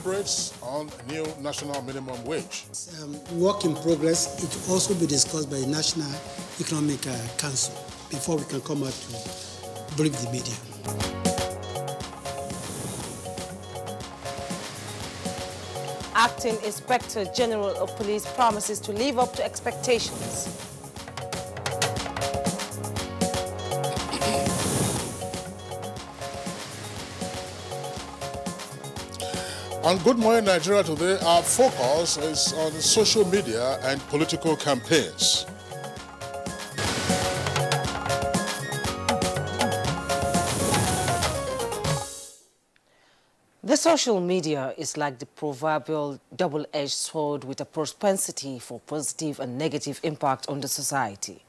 deliberates on new national minimum wage. Work in progress. It will also be discussed by the National Economic Council before we can come out to brief the media. Acting Inspector General of Police promises to live up to expectations. On Good Morning Nigeria today, our focus is on social media and political campaigns. The social media is like the proverbial double-edged sword with a propensity for positive and negative impact on the society.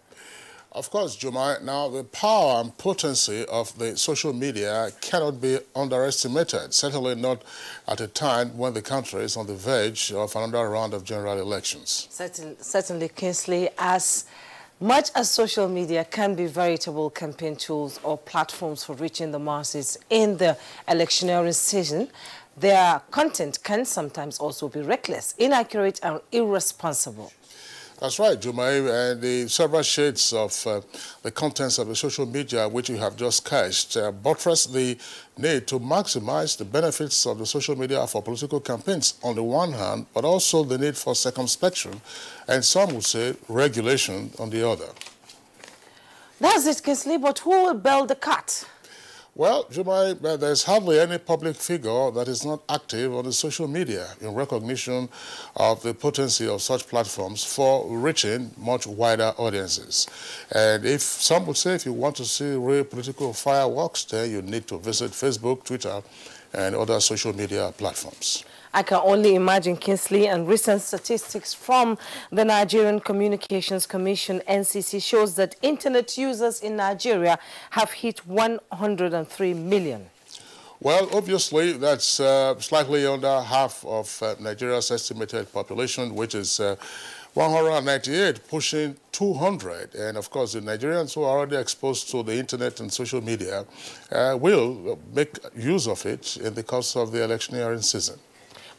Of course, Jumai, now the power and potency of the social media cannot be underestimated, certainly not at a time when the country is on the verge of another round of general elections. Certainly, Kingsley, as much as social media can be veritable campaign tools or platforms for reaching the masses in the electioneering season, their content can sometimes also be reckless, inaccurate, and irresponsible. That's right, Jumai, and the several shades of the contents of the social media which you have just cast buttress the need to maximize the benefits of the social media for political campaigns on the one hand, but also the need for circumspection, and some would say regulation on the other. That's it, Kingsley, but who will bell the cat? Well, Jumai, there's hardly any public figure that is not active on the social media in recognition of the potency of such platforms for reaching much wider audiences. And if some would say if you want to see real political fireworks, then you need to visit Facebook, Twitter, and other social media platforms. I can only imagine, Kingsley, and recent statistics from the Nigerian Communications Commission, NCC, shows that internet users in Nigeria have hit 103 million. Well, obviously, that's slightly under half of Nigeria's estimated population, which is 198, pushing 200. And of course, the Nigerians who are already exposed to the internet and social media will make use of it in the course of the electioneering season.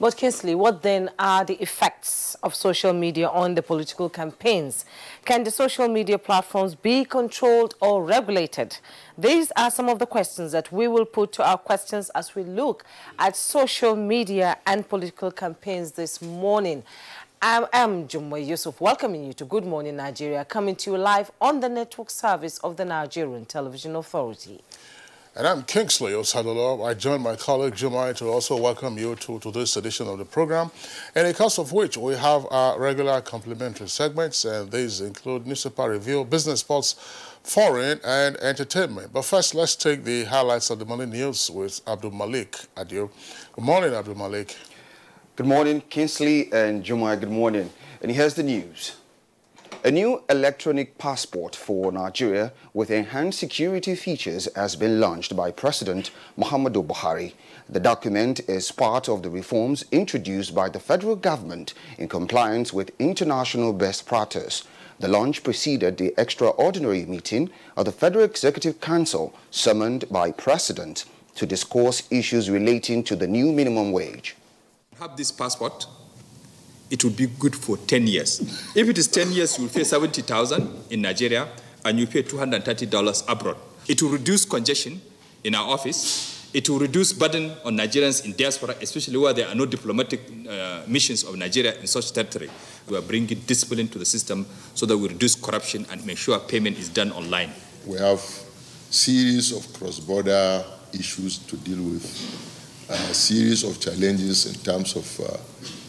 But Kingsley, what then are the effects of social media on the political campaigns? Can the social media platforms be controlled or regulated? These are some of the questions that we will put to our questions as we look at social media and political campaigns this morning. I am Jumwe Yusuf, welcoming you to Good Morning Nigeria, coming to you live on the network service of the Nigerian Television Authority. And I'm Kingsley Osadolo. I join my colleague Jumai to also welcome you to this edition of the program, in the course of which we have our regular complimentary segments, and these include newspaper review, business sports, foreign, and entertainment. But first, let's take the highlights of the morning news with Abdul Malik Adio. Good morning, Abdul Malik. Good morning, Kingsley and Jumai. Good morning. And here's the news. A new electronic passport for Nigeria with enhanced security features has been launched by President Muhammadu Buhari. The document is part of the reforms introduced by the federal government in compliance with international best practice. The launch preceded the extraordinary meeting of the Federal Executive Council summoned by President to discuss issues relating to the new minimum wage. Have this passport, it will be good for 10 years. If it is 10 years, you will pay 70,000 in Nigeria and you pay $230 abroad. It will reduce congestion in our office. It will reduce burden on Nigerians in diaspora, especially where there are no diplomatic missions of Nigeria in such territory. We are bringing discipline to the system so that we reduce corruption and make sure payment is done online. We have a series of cross-border issues to deal with, a series of challenges in terms of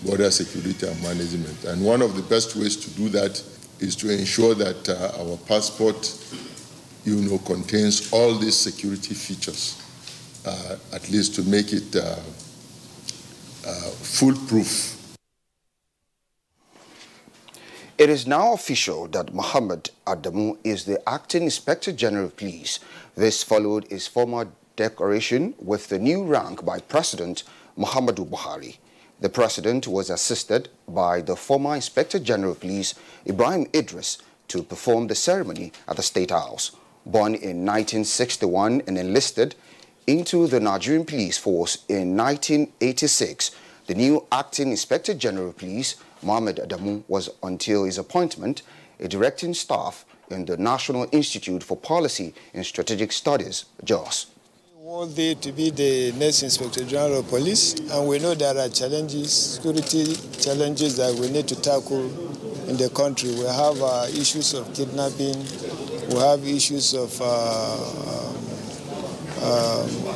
border security and management. And one of the best ways to do that is to ensure that our passport, contains all these security features, at least to make it foolproof. It is now official that Mohammed Adamu is the acting Inspector General of Police. This followed his former declaration with the new rank by President Muhammadu Buhari. The president was assisted by the former Inspector General of Police, Ibrahim Idris, to perform the ceremony at the State House. Born in 1961 and enlisted into the Nigerian Police Force in 1986, The new acting Inspector General of Police, Mohammed Adamu, was until his appointment a directing staff in the National Institute for Policy and Strategic Studies, JOS. Worthy to be the next Inspector General of Police, and we know there are challenges, security challenges that we need to tackle in the country. We have issues of kidnapping, we have issues of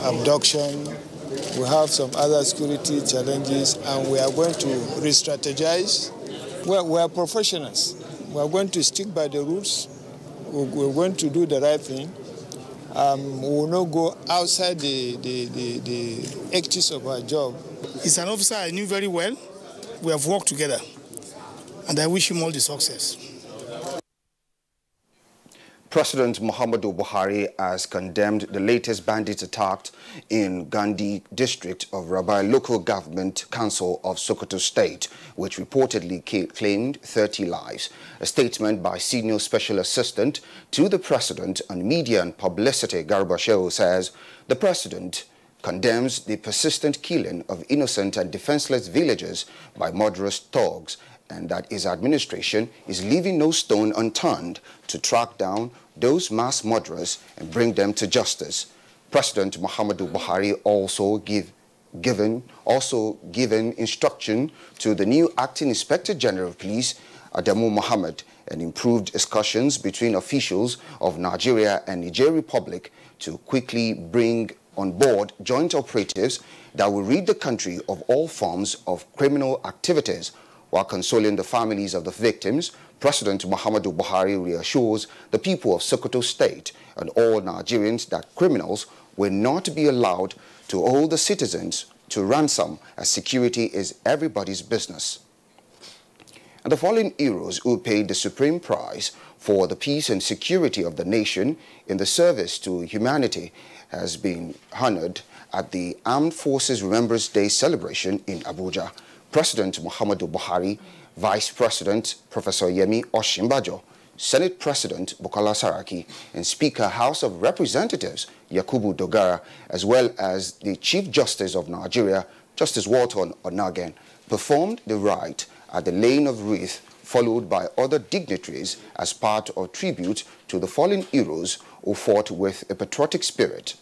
abduction, we have some other security challenges, and we are going to re-strategize. We are professionals. We are going to stick by the rules. We're going to do the right thing. We will not go outside the edges of our job. He's an officer I knew very well. We have worked together, and I wish him all the success. President Muhammadu Buhari has condemned the latest bandit attack in Gandhi district of Rabai Local Government Council of Sokoto State, which reportedly claimed 30 lives. A statement by Senior Special Assistant to the President on Media and Publicity, Garba Shehu, says the President condemns the persistent killing of innocent and defenseless villagers by murderous thugs, and that his administration is leaving no stone unturned to track down those mass murderers and bring them to justice. President Muhammadu Buhari also given instruction to the new acting Inspector General of Police, Adamu Mohammed, and improved discussions between officials of Nigeria and Niger Republic to quickly bring on board joint operatives that will rid the country of all forms of criminal activities. While consoling the families of the victims, President Muhammadu Buhari reassures the people of Sokoto State and all Nigerians that criminals will not be allowed to hold the citizens to ransom, as security is everybody's business. And the fallen heroes who paid the supreme price for the peace and security of the nation in the service to humanity has been honored at the Armed Forces Remembrance Day celebration in Abuja. President Muhammadu Buhari, Vice President Professor Yemi Osinbajo, Senate President Bukola Saraki, and Speaker House of Representatives Yakubu Dogara, as well as the Chief Justice of Nigeria, Justice Walton Onagen, performed the rite at the laying of wreath, followed by other dignitaries as part of tribute to the fallen heroes who fought with a patriotic spirit.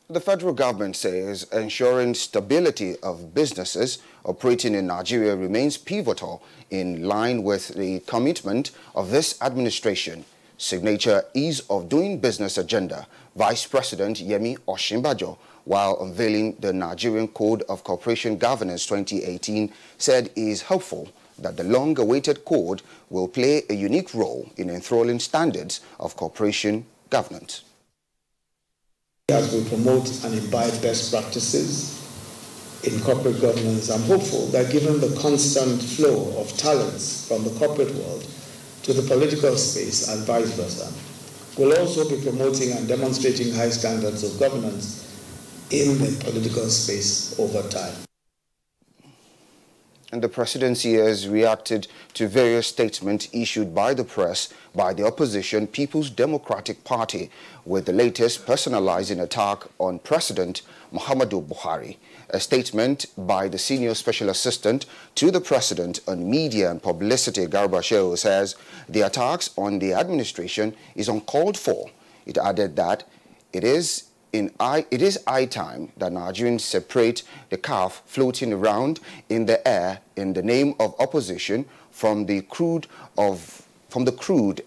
The federal government says ensuring stability of businesses operating in Nigeria remains pivotal, in line with the commitment of this administration. Signature Ease of Doing Business agenda, Vice President Yemi Osinbajo, while unveiling the Nigerian Code of Corporation Governance 2018, said he is hopeful that the long-awaited code will play a unique role in enthralling standards of corporation governance. As we promote and imbibe best practices in corporate governance, I'm hopeful that given the constant flow of talents from the corporate world to the political space and vice versa, we'll also be promoting and demonstrating high standards of governance in the political space over time. And the presidency has reacted to various statements issued by the press by the opposition People's Democratic Party, with the latest personalizing attack on President Muhammadu Buhari. A statement by the Senior Special Assistant to the President on Media and Publicity, Garba Shehu, says the attacks on the administration is uncalled for. It added that it is high time that Nigerians separate the calf floating around in the air in the name of opposition from the crude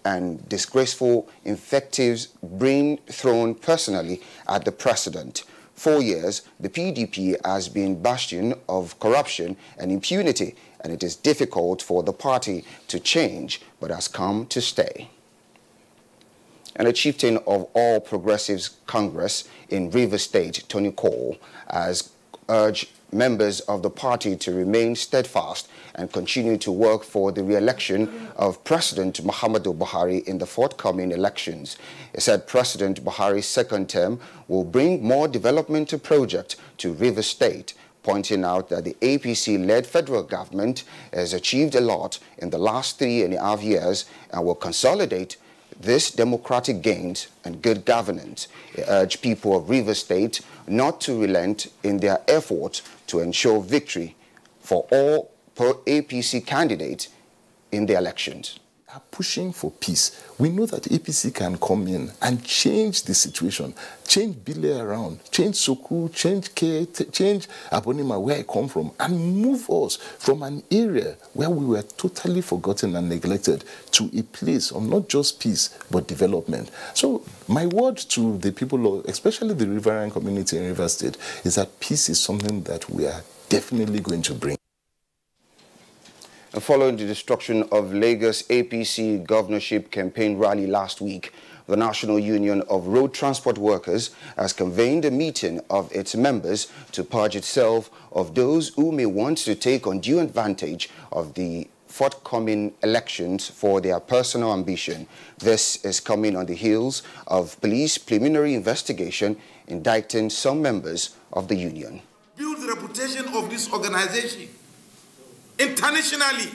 and disgraceful invectives being thrown personally at the president. 4 years, the PDP has been bastion of corruption and impunity, and it is difficult for the party to change, but has come to stay. And a chieftain of All Progressives Congress in Rivers State, Tony Cole, has urged members of the party to remain steadfast and continue to work for the re-election of President Muhammadu Buhari in the forthcoming elections. He said President Buhari's second term will bring more developmental projects to Rivers State, pointing out that the APC-led federal government has achieved a lot in the last 3.5 years and will consolidate this democratic gains and good governance. He urged people of Rivers State not to relent in their efforts to ensure victory for all APC candidates in the elections. Are pushing for peace. We know that APC can come in and change the situation, change Bile around, change Soku, change K, change Abonima, where I come from, and move us from an area where we were totally forgotten and neglected to a place of not just peace, but development. So my word to the people, especially the riverine community in Rivers State, is that peace is something that we are definitely going to bring. Following the destruction of Lagos APC governorship campaign rally last week, the National Union of Road Transport Workers has convened a meeting of its members to purge itself of those who may want to take undue advantage of the forthcoming elections for their personal ambition. This is coming on the heels of police preliminary investigation indicting some members of the union. Build the reputation of this organization internationally,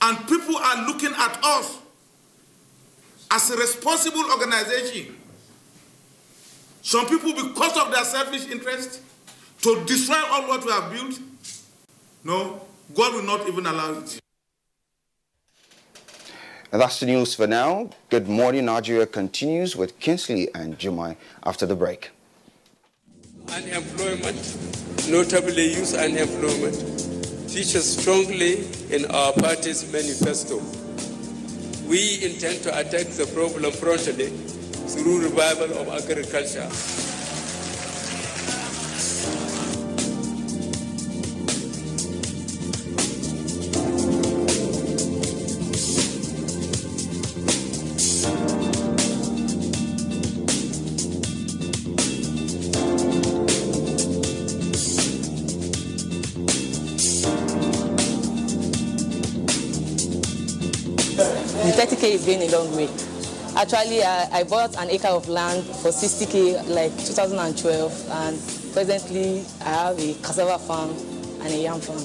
and people are looking at us as a responsible organization. Some people, because of their selfish interest, to destroy all what we have built. No, God will not even allow it. And that's the news for now. Good morning, Nigeria continues with Kingsley and Jumai after the break. Unemployment, notably youth unemployment, features strongly in our party's manifesto. We intend to attack the problem promptly through revival of agriculture. The 30K is going a long way. Actually, I bought an acre of land for 60K like 2012, and presently I have a cassava farm and a yam farm.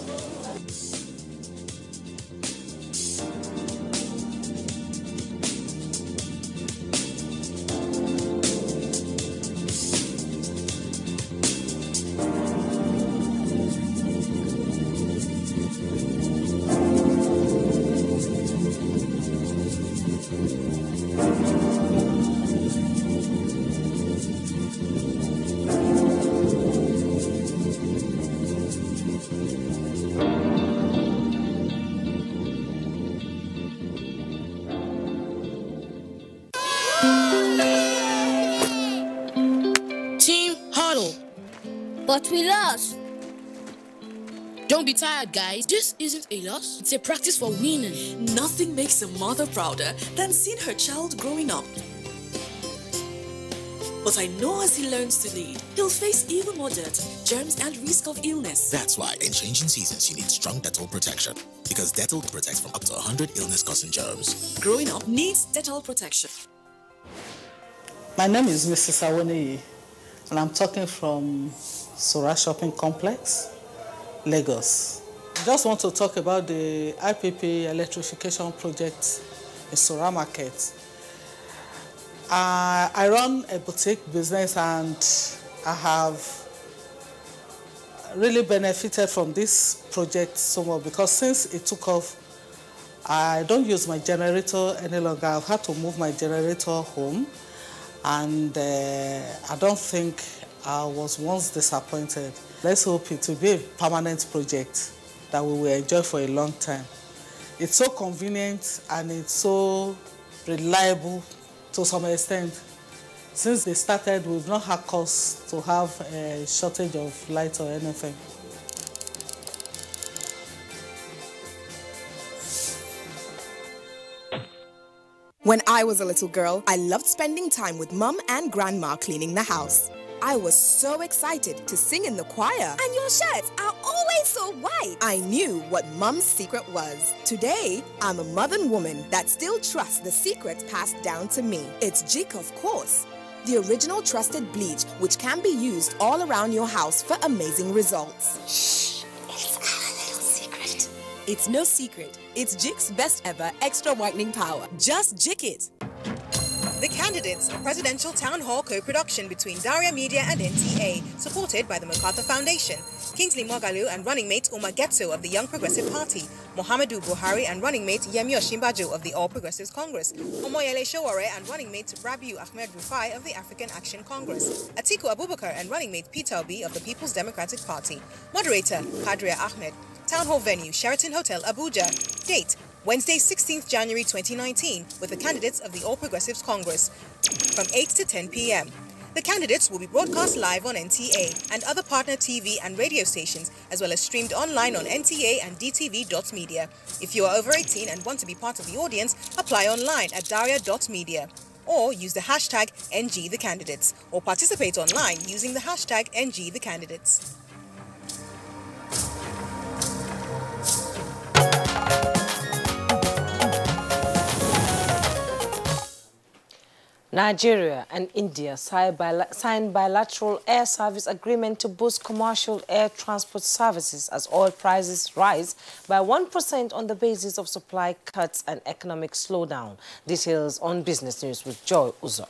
But we lost. Don't be tired, guys. This isn't a loss. It's a practice for winning. Nothing makes a mother prouder than seeing her child growing up. But I know as he learns to lead, he'll face even more dirt, germs, and risk of illness. That's why in changing seasons, you need strong Dettol protection. Because Dettol protects from up to 100 illness-causing germs. Growing up needs Dettol protection. My name is Mrs. Awoneye, and I'm talking from Sora Shopping Complex, Lagos. I just want to talk about the IPP electrification project in Sora Market. I run a boutique business and I have really benefited from this project so much because since it took off, I don't use my generator any longer. I've had to move my generator home, and I don't think I was once disappointed. Let's hope it will be a permanent project that we will enjoy for a long time. It's so convenient and it's so reliable to some extent. Since they started, we've not had cause to have a shortage of light or anything. When I was a little girl, I loved spending time with Mum and Grandma cleaning the house. I was so excited to sing in the choir. And your shirts are always so white. I knew what Mum's secret was. Today, I'm a modern woman that still trusts the secret passed down to me. It's Jik, of course. The original trusted bleach, which can be used all around your house for amazing results. Shh, it's our little secret. It's no secret. It's Jik's best ever extra whitening power. Just Jik it. The Candidates, a presidential town hall co-production between Daria Media and NTA, supported by the MacArthur Foundation. Kingsley Mogalu and running mate Umar Getso of the Young Progressive Party, Muhammadu Buhari and running mate Yemi Osinbajo of the All Progressives Congress, Omoyele Sowore and running mate Rabiu Ahmed Rufai of the African Action Congress, Atiku Abubakar and running mate Peter Obi of the People's Democratic Party. Moderator Kadria Ahmed. Town hall venue Sheraton Hotel, Abuja. Date Wednesday, 16th January 2019, with the candidates of the All Progressives Congress from 8 to 10 p.m. The candidates will be broadcast live on NTA and other partner TV and radio stations, as well as streamed online on NTA and DTV.media. If you are over 18 and want to be part of the audience, apply online at daria.media or use the hashtag NGTheCandidates or participate online using the hashtag NGTheCandidates. Nigeria and India signed bilateral air service agreement to boost commercial air transport services as oil prices rise by 1% on the basis of supply cuts and economic slowdown. Details on Business News with Joy Uzo.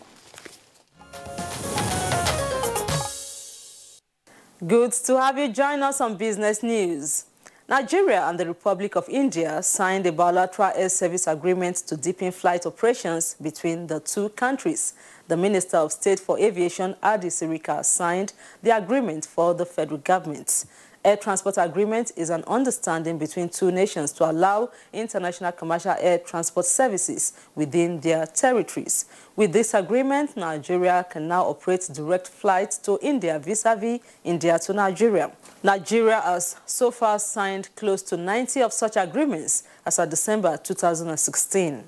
Good to have you join us on Business News. Nigeria and the Republic of India signed a bilateral air service agreement to deepen flight operations between the two countries. The Minister of State for Aviation, Adi Sirika, signed the agreement for the federal government. Air transport agreement is an understanding between two nations to allow international commercial air transport services within their territories. With this agreement, Nigeria can now operate direct flights to India vis-a-vis India to Nigeria. Nigeria has so far signed close to 90 of such agreements as of December 2016.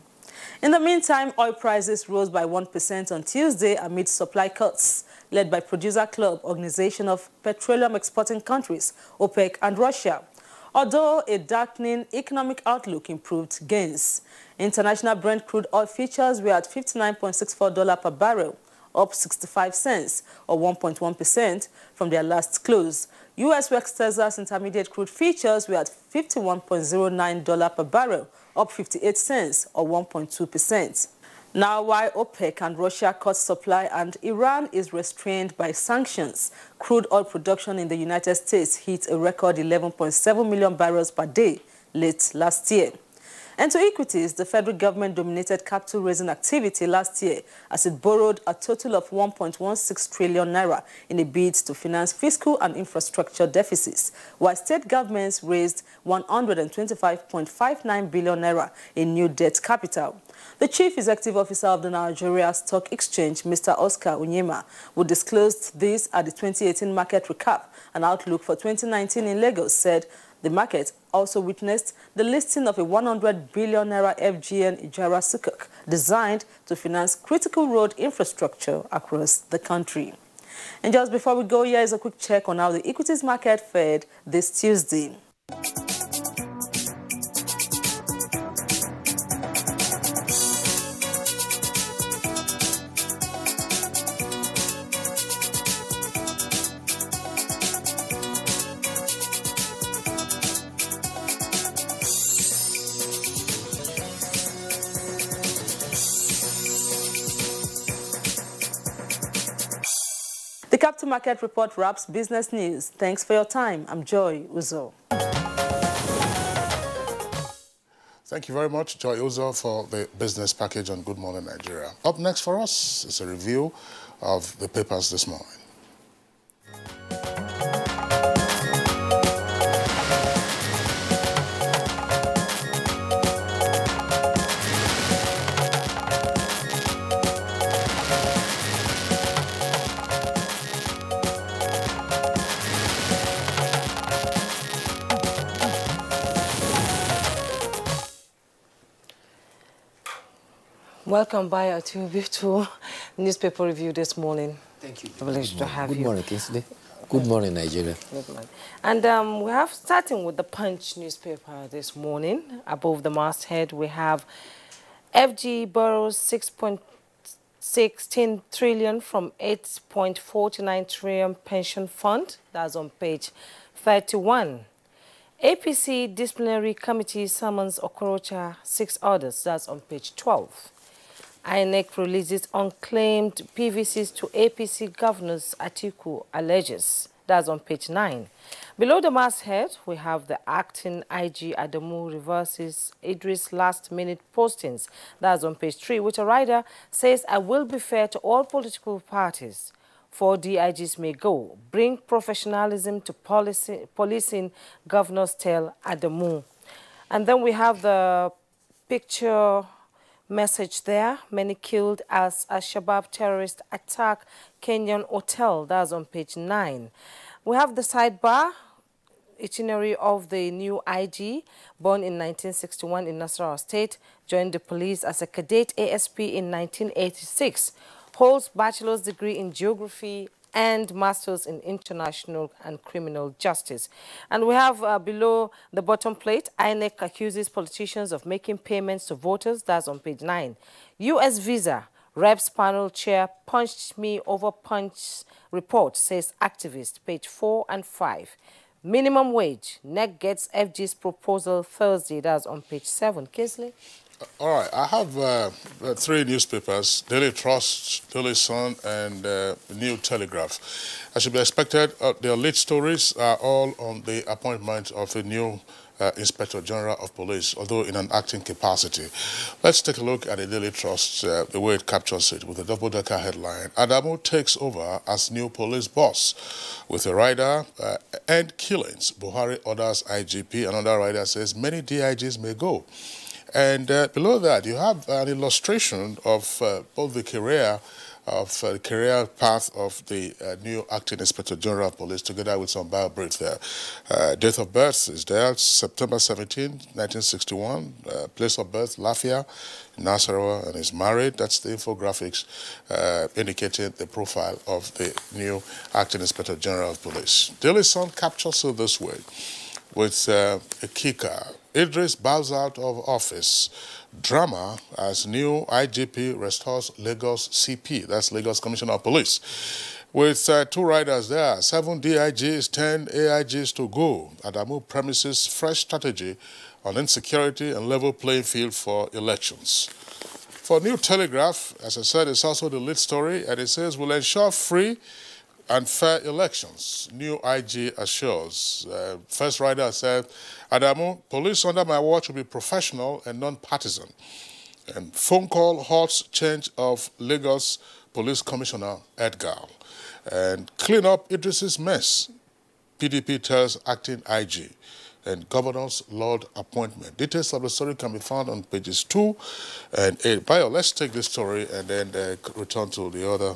In the meantime, oil prices rose by 1% on Tuesday amid supply cuts led by Producer Club, Organization of Petroleum Exporting Countries, OPEC, and Russia. Although a darkening economic outlook improved gains, international Brent crude oil futures were at $59.64 per barrel, up 65 cents or 1.1% from their last close. U.S. West Texas Intermediate crude futures were at $51.09 per barrel, up 58 cents or 1.2%. Now, while OPEC and Russia cut supply and Iran is restrained by sanctions, crude oil production in the United States hit a record 11.7 million barrels per day late last year. And to equities, the federal government dominated capital raising activity last year as it borrowed a total of 1.16 trillion naira in a bid to finance fiscal and infrastructure deficits, while state governments raised 125.59 billion naira in new debt capital. The Chief Executive Officer of the Nigeria Stock Exchange, Mr. Oscar Onyema, will disclose this at the 2018 market recap. An outlook for 2019 in Lagos said the market also witnessed the listing of a 100 billion naira FGN Ijara Sukuk designed to finance critical road infrastructure across the country. And just before we go, here is a quick check on how the equities market fared this Tuesday. The Capital Market Report wraps Business News. Thanks for your time. I'm Joy Uzo. Thank you very much, Joy Uzo, for the business package on Good Morning Nigeria. Up next for us is a review of the papers this morning. Welcome back to newspaper review this morning. Thank you. Privileged to have you. Good morning, Kingsley. Good morning, Nigeria. Good morning. And we have, starting with the Punch newspaper this morning, above the masthead, we have FG borrows 6.16 trillion from 8.49 trillion pension fund. That's on page 31. APC disciplinary committee summons Okorocha 6 orders. That's on page 12. INEC releases unclaimed PVCs to APC governors, Atiku alleges. That's on page 9. Below the masthead, we have the acting IG Adamu reverses Idris' last-minute postings. That's on page 3, which a writer says, I will be fair to all political parties. 4 DIGs may go. Bring professionalism to policing, governors tell Adamu. And then we have the picture message there. Many killed as a Shabab terrorist attack Kenyan hotel. That's on page 9. We have the sidebar itinerary of the new IG, born in 1961 in Nasarawa State, joined the police as a cadet ASP in 1986, holds bachelor's degree in geography and master's in international and criminal justice. And we have below the bottom plate, INEC accuses politicians of making payments to voters. That's on page 9. U.S. visa, Reps panel chair punched me over punch report, says activist, page 4 and 5. Minimum wage, NEC gets FG's proposal Thursday. That's on page 7. Kingsley? All right, I have 3 newspapers, Daily Trust, Daily Sun, and New Telegraph. As should be expected, their lead stories are all on the appointment of a new Inspector General of Police, although in an acting capacity. Let's take a look at the Daily Trust, the way it captures it, with a double-decker headline. Adamu takes over as new police boss. With a rider, end killings. Buhari orders IGP. Another rider says many DIGs may go. And below that, you have an illustration of both the career path of the new acting Inspector General of Police, together with some bio brief there. Date of birth is there, September 17, 1961. Place of birth, Lafia, Nasarawa, and is married. That's the infographics indicating the profile of the new acting Inspector General of Police. Daily Sun captures it this way, with a kicker. Idris bows out of office. Drama as new IGP restores Lagos CP. That's Lagos Commissioner of Police. With 2 riders there, 7 DIGs, 10 AIGs to go. Adamu premises fresh strategy on insecurity and level playing field for elections. For New Telegraph, as I said, it's also the lead story, and it says, will ensure free and fair elections, new IG assures. First rider said, Adamu, police under my watch will be professional and non-partisan. And phone call halts change of Lagos Police Commissioner Edgar. And clean up Idris's mess, PDP tells acting IG. And Governor's Lord appointment. Details of the story can be found on pages 2 and 8. Bayo, let's take this story and then return to the other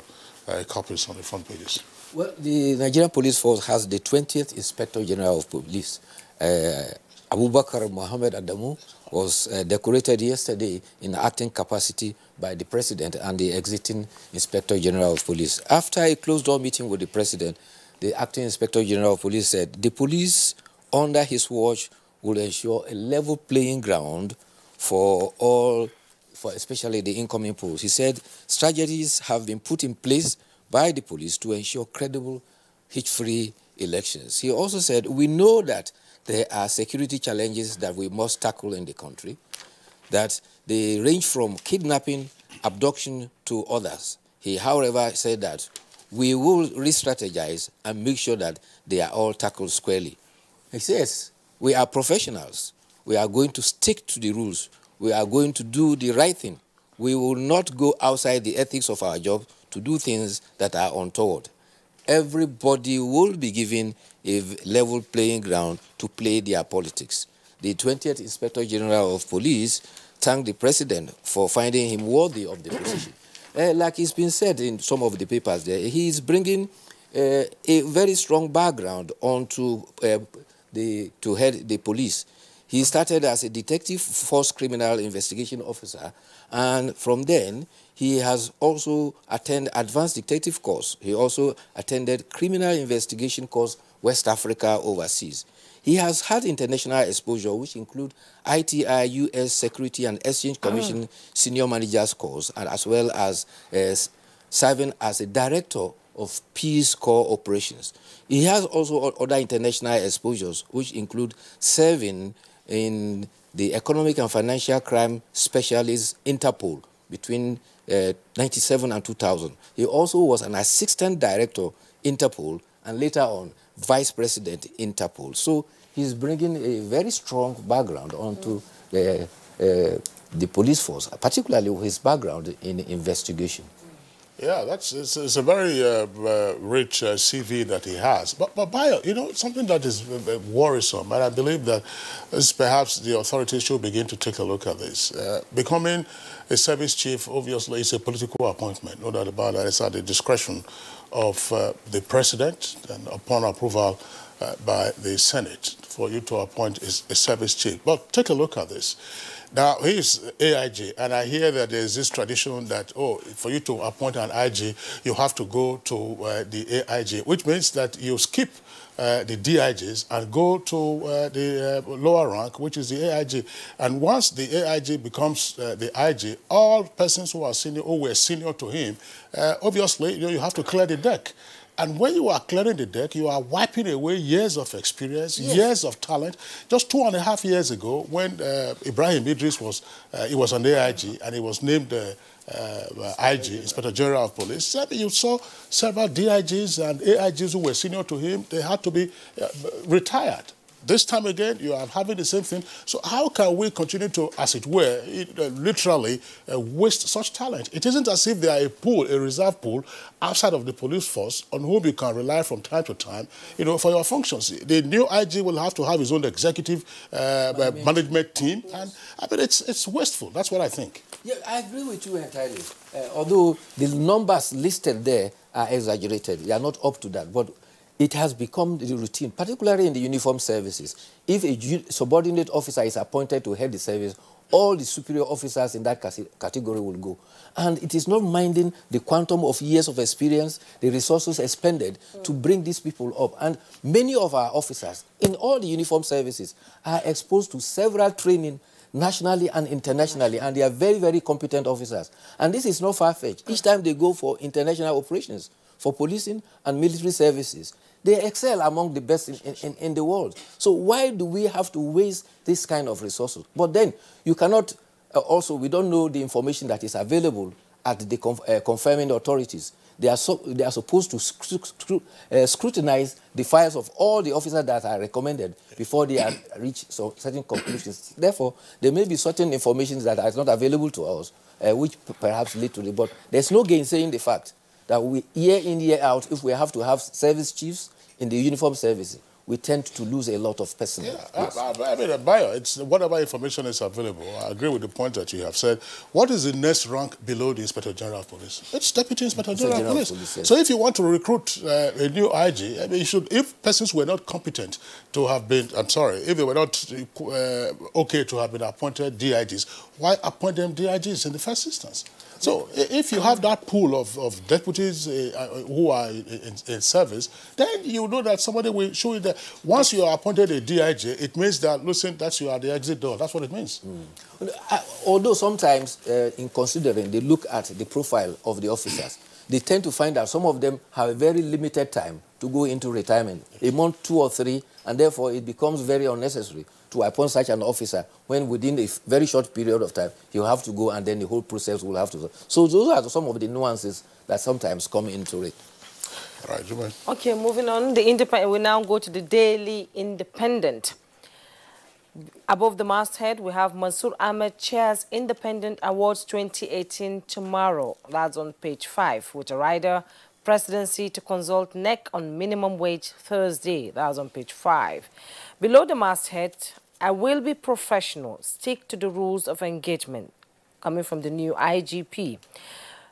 copies on the front pages. Well, the Nigerian Police Force has the 20th Inspector General of Police. Abubakar Mohammed Adamu was decorated yesterday in acting capacity by the President and the exiting Inspector General of Police. After a closed-door meeting with the President, the acting Inspector General of Police said the police under his watch will ensure a level playing ground for all, especially the incoming polls. He said strategies have been put in place by the police to ensure credible, hitch-free elections. He also said, we know that there are security challenges that we must tackle in the country, that they range from kidnapping, abduction to others. He, however, said that we will re-strategize and make sure that they are all tackled squarely. He says, we are professionals. We are going to stick to the rules. We are going to do the right thing. We will not go outside the ethics of our job to do things that are untoward. Everybody will be given a level playing ground to play their politics. The 20th Inspector General of Police thanked the President for finding him worthy of the position. Like it's been said in some of the papers there, he is bringing a very strong background onto to head the police. He started as a detective force criminal investigation officer, and from then He has also attended advanced dictative course. He also attended criminal investigation course, West Africa overseas. He has had international exposure, which include ITI, U.S. Security and Exchange Commission Senior Managers course, and as well as serving as a director of Peace Corps operations. He has also other international exposures, which include serving in the Economic and Financial Crime Specialist Interpol between 1997 and 2000. He also was an assistant director Interpol and later on vice president Interpol. So he's bringing a very strong background onto the police force, particularly with his background in investigation. Yeah, it's a very rich CV that he has. But Bayo, you know, something that is worrisome, and I believe that perhaps the authorities should begin to take a look at this. Becoming a service chief, obviously, is a political appointment. No doubt about that. It's at the discretion of the president, and upon approval by the Senate, for you to appoint a service chief. But take a look at this. Now, he's AIG, and I hear that there's this tradition that, for you to appoint an IG, you have to go to the AIG, which means that you skip the DIGs and go to the lower rank, which is the AIG. And once the AIG becomes the IG, all persons who are senior or were senior to him, obviously, you have to clear the deck. And when you are clearing the deck, you are wiping away years of experience, years of talent. Just 2.5 years ago, when Ibrahim Idris was, he was on the AIG and he was named IG, Inspector General of Police, you saw several DIGs and AIGs who were senior to him. They had to be retired. This time again, you are having the same thing. So how can we continue to, as it were, literally waste such talent? It isn't as if there are a pool, a reserve pool, outside of the police force on whom you can rely from time to time, for your functions. The new IG will have to have his own executive management team. And I mean, it's wasteful. That's what I think. Yeah, I agree with you entirely. Although the numbers listed there are exaggerated. They are not up to that. But it has become the routine, particularly in the uniformed services. If a subordinate officer is appointed to head the service, all the superior officers in that category will go. And it is not minding the quantum of years of experience, the resources expended to bring these people up. And many of our officers in all the uniformed services are exposed to several training nationally and internationally, and they are very, very competent officers. And this is not far-fetched. Each time they go for international operations, for policing and military services, they excel among the best in the world. So why do we have to waste this kind of resources? But then you cannot, we don't know the information that is available at the confirming authorities. They are supposed to scrutinize the files of all the officers that are recommended before they reach certain conclusions. Therefore, there may be certain information that is not available to us, which perhaps lead to the... But there's no gainsaying the fact that we, year in, year out, if we have to have service chiefs in the uniform service, we tend to lose a lot of personnel. Yeah, yes. I mean, Bayo, it's whatever information is available. I agree with the point that you have said. What is the next rank below the Inspector General of Police? It's Deputy Inspector General of Police. Yes. So if you want to recruit a new IG, I mean, you should, if persons were not competent to have been, if they were not okay to have been appointed DIGs, why appoint them DIGs in the first instance? So if you have that pool of deputies who are in service, then you know that somebody will show you that once you are appointed a DIG, it means that, listen, that's you are the exit door. That's what it means. Although sometimes, in considering, they look at the profile of the officers, they tend to find that some of them have a very limited time to go into retirement, a month, 2 or 3, and therefore it becomes very unnecessary to appoint such an officer when within a very short period of time he'll have to go and then the whole process will have to... So those are some of the nuances that sometimes come into it. All right, Juman. Okay, moving on. We now go to the Daily Independent. Above the masthead, we have Mansour Ahmed Chairs Independent Awards 2018 tomorrow. That's on page 5, with a rider, presidency to consult NEC on minimum wage Thursday. That's on page 5. Below the masthead, I will be professional, stick to the rules of engagement, coming from the new IGP.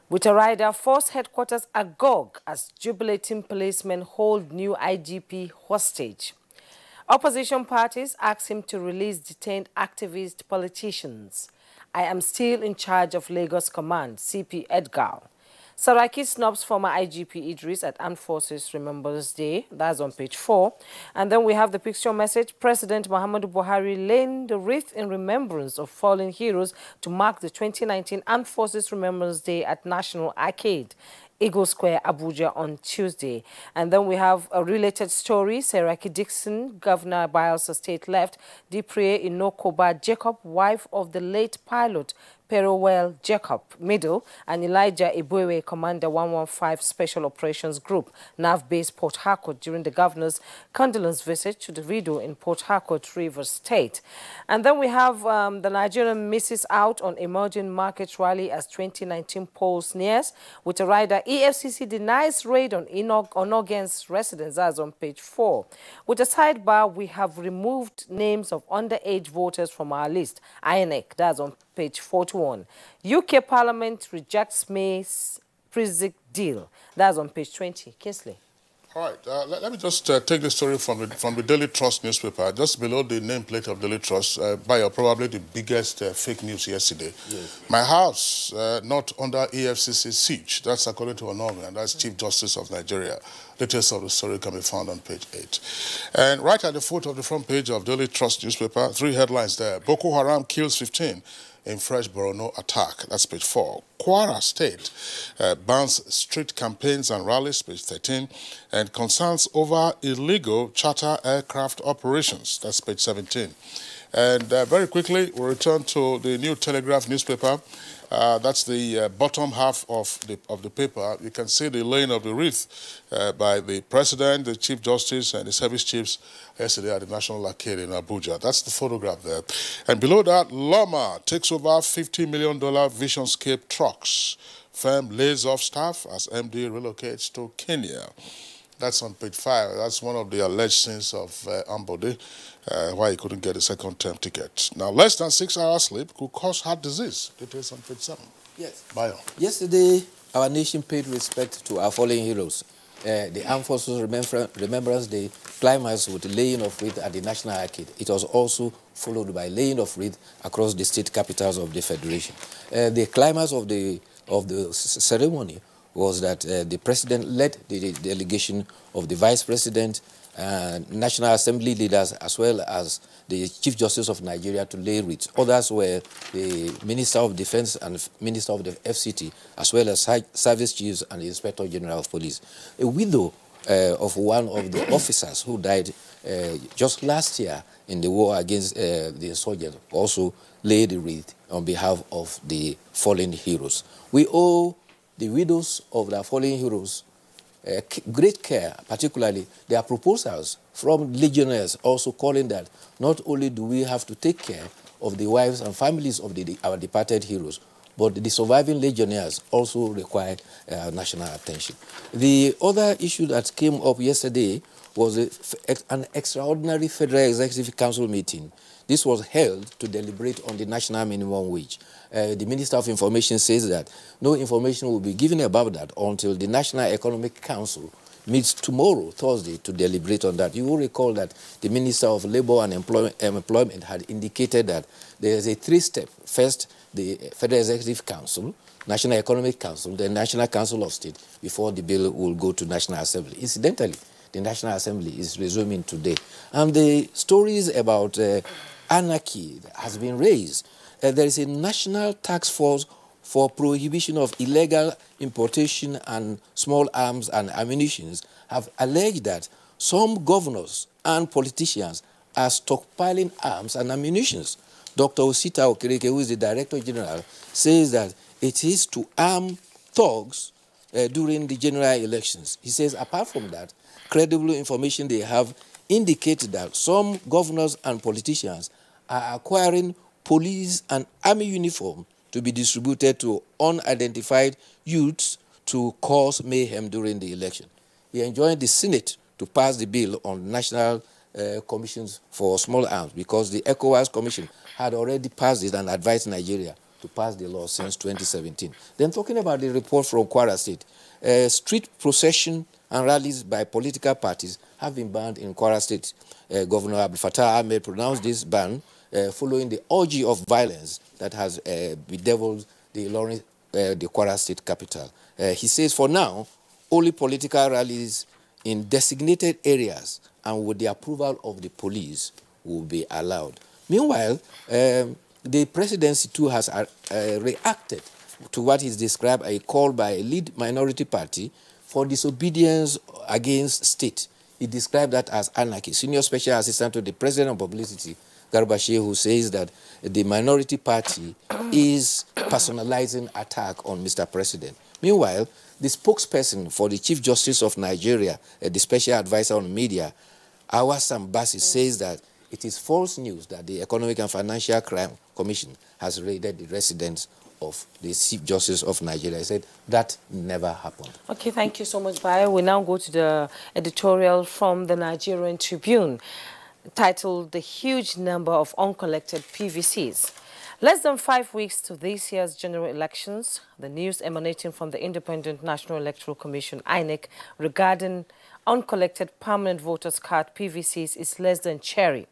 With a rider, force headquarters agog as jubilating policemen hold new IGP hostage. Opposition parties ask him to release detained activist politicians. I am still in charge of Lagos Command, CP Edgar. Saraki snubs former IGP Idris at Armed Forces Remembrance Day. That's on page 4. And then we have the picture message. President Muhammadu Buhari laying the wreath in remembrance of fallen heroes to mark the 2019 Armed Forces Remembrance Day at National Arcade, Eagle Square, Abuja on Tuesday. And then we have a related story. Saraki Dixon, Governor Bayelsa State left. Dipre Inokoba Jacob, wife of the late pilot Perowell Jacob, middle, and Elijah Ebwewe, Commander 115 Special Operations Group, NAV base Port Harcourt, during the governor's condolence visit to the widow in Port Harcourt, Rivers State. And then we have the Nigerian misses out on emerging market rally as 2019 polls nears. With a rider, EFCC denies raid on Onogen's residence, as on page 4. With a sidebar, we have removed names of underage voters from our list. INEC, that's on page 41. UK Parliament rejects May's Brexit deal. That's on page 20. Kingsley. All right, let me just take the story from the Daily Trust newspaper. Just below the nameplate of Daily Trust, probably the biggest fake news yesterday. Yes. My house not under EFCC siege. That's according to Onogen, and that's Chief Justice of Nigeria. Details of the story can be found on page 8. And right at the foot of the front page of Daily Trust newspaper, 3 headlines there. Boko Haram kills 15 in fresh Borno attack. That's page 4. Kwara State bans street campaigns and rallies, page 13. And concerns over illegal charter aircraft operations. That's page 17. And very quickly, we'll return to the New Telegraph newspaper. That's the bottom half of the paper. You can see the laying of the wreath by the President, the Chief Justice, and the service chiefs yesterday at the National Arcade in Abuja. That's the photograph there. And below that, Loma takes over $50 million Visionscape trucks. Firm lays off staff as MD relocates to Kenya. That's on page 5. That's one of the alleged sins of Ambode, why he couldn't get a second-term ticket. Now, less than 6 hours sleep could cause heart disease. Details on page 7. Yes. Bio. Yesterday, our nation paid respect to our fallen heroes. The Armed Forces Remembrance Day climaxed with the laying of wreath at the National Arcade. It was also followed by laying of wreath across the state capitals of the Federation. The climax of the ceremony was that the President led the delegation of the Vice President, National Assembly leaders, as well as the Chief Justice of Nigeria to lay wreaths. Others were the Minister of Defense and Minister of the FCT, as well as Service Chiefs and the Inspector General of Police. A widow of one of the officers who died just last year in the war against the insurgents also laid the wreath on behalf of the fallen heroes. We owe the widows of the fallen heroes great care, particularly their proposals from legionnaires also calling that not only do we have to take care of the wives and families of our departed heroes, but the surviving legionnaires also require national attention. The other issue that came up yesterday was an extraordinary Federal Executive Council meeting. This was held to deliberate on the national minimum wage. The Minister of Information says that no information will be given about that until the National Economic Council meets tomorrow, Thursday, to deliberate on that. You will recall that the Minister of Labour and Employment had indicated that there is a 3-step. First, the Federal Executive Council, National Economic Council, the National Council of State, before the bill will go to National Assembly. Incidentally, the National Assembly is resuming today. And the stories about anarchy has been raised. There is a national task force for prohibition of illegal importation and small arms and ammunition have alleged that some governors and politicians are stockpiling arms and ammunition. Dr. Osita Okereke, who is the Director General, says that it is to arm thugs during the general elections. He says, apart from that, credible information they have indicated that some governors and politicians are acquiring police and army uniform to be distributed to unidentified youths to cause mayhem during the election. He enjoined the Senate to pass the bill on national commissions for small arms because the ECOWAS Commission had already passed it and advised Nigeria to pass the law since 2017. Then talking about the report from Kwara State, street procession and rallies by political parties have been banned in Kwara State. Governor Abdul Fattah Ahmed pronounced this ban following the orgy of violence that has bedeviled the Kwara State capital. He says for now, only political rallies in designated areas and with the approval of the police will be allowed. Meanwhile, the presidency too has reacted to what is described a call by a lead minority party for disobedience against state. He described that as anarchy. Senior Special Assistant to the President of Publicity, Garba Shehu, says that the minority party is personalizing attack on Mr. President. Meanwhile, the spokesperson for the Chief Justice of Nigeria, the Special Advisor on Media, Awa Sambasi, says that it is false news that the Economic and Financial Crime Commission has raided the residence of the Chief Justice of Nigeria. He said that never happened. Okay, thank you so much, Bayo. We now go to the editorial from the Nigerian Tribune, titled "The Huge Number of Uncollected PVCs." Less than 5 weeks to this year's general elections, the news emanating from the Independent National Electoral Commission, INEC, regarding uncollected permanent voters' card PVCs is less than cheery.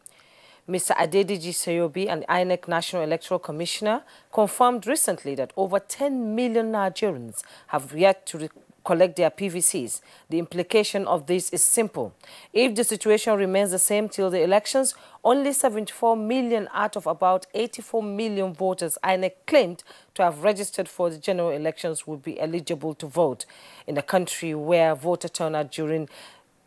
Mr. Adediji Seyobi, an INEC National Electoral Commissioner, confirmed recently that over 10 million Nigerians have yet to collect their PVCs. The implication of this is simple. If the situation remains the same till the elections, only 74 million out of about 84 million voters INEC claimed to have registered for the general elections would be eligible to vote in a country where voter turnout during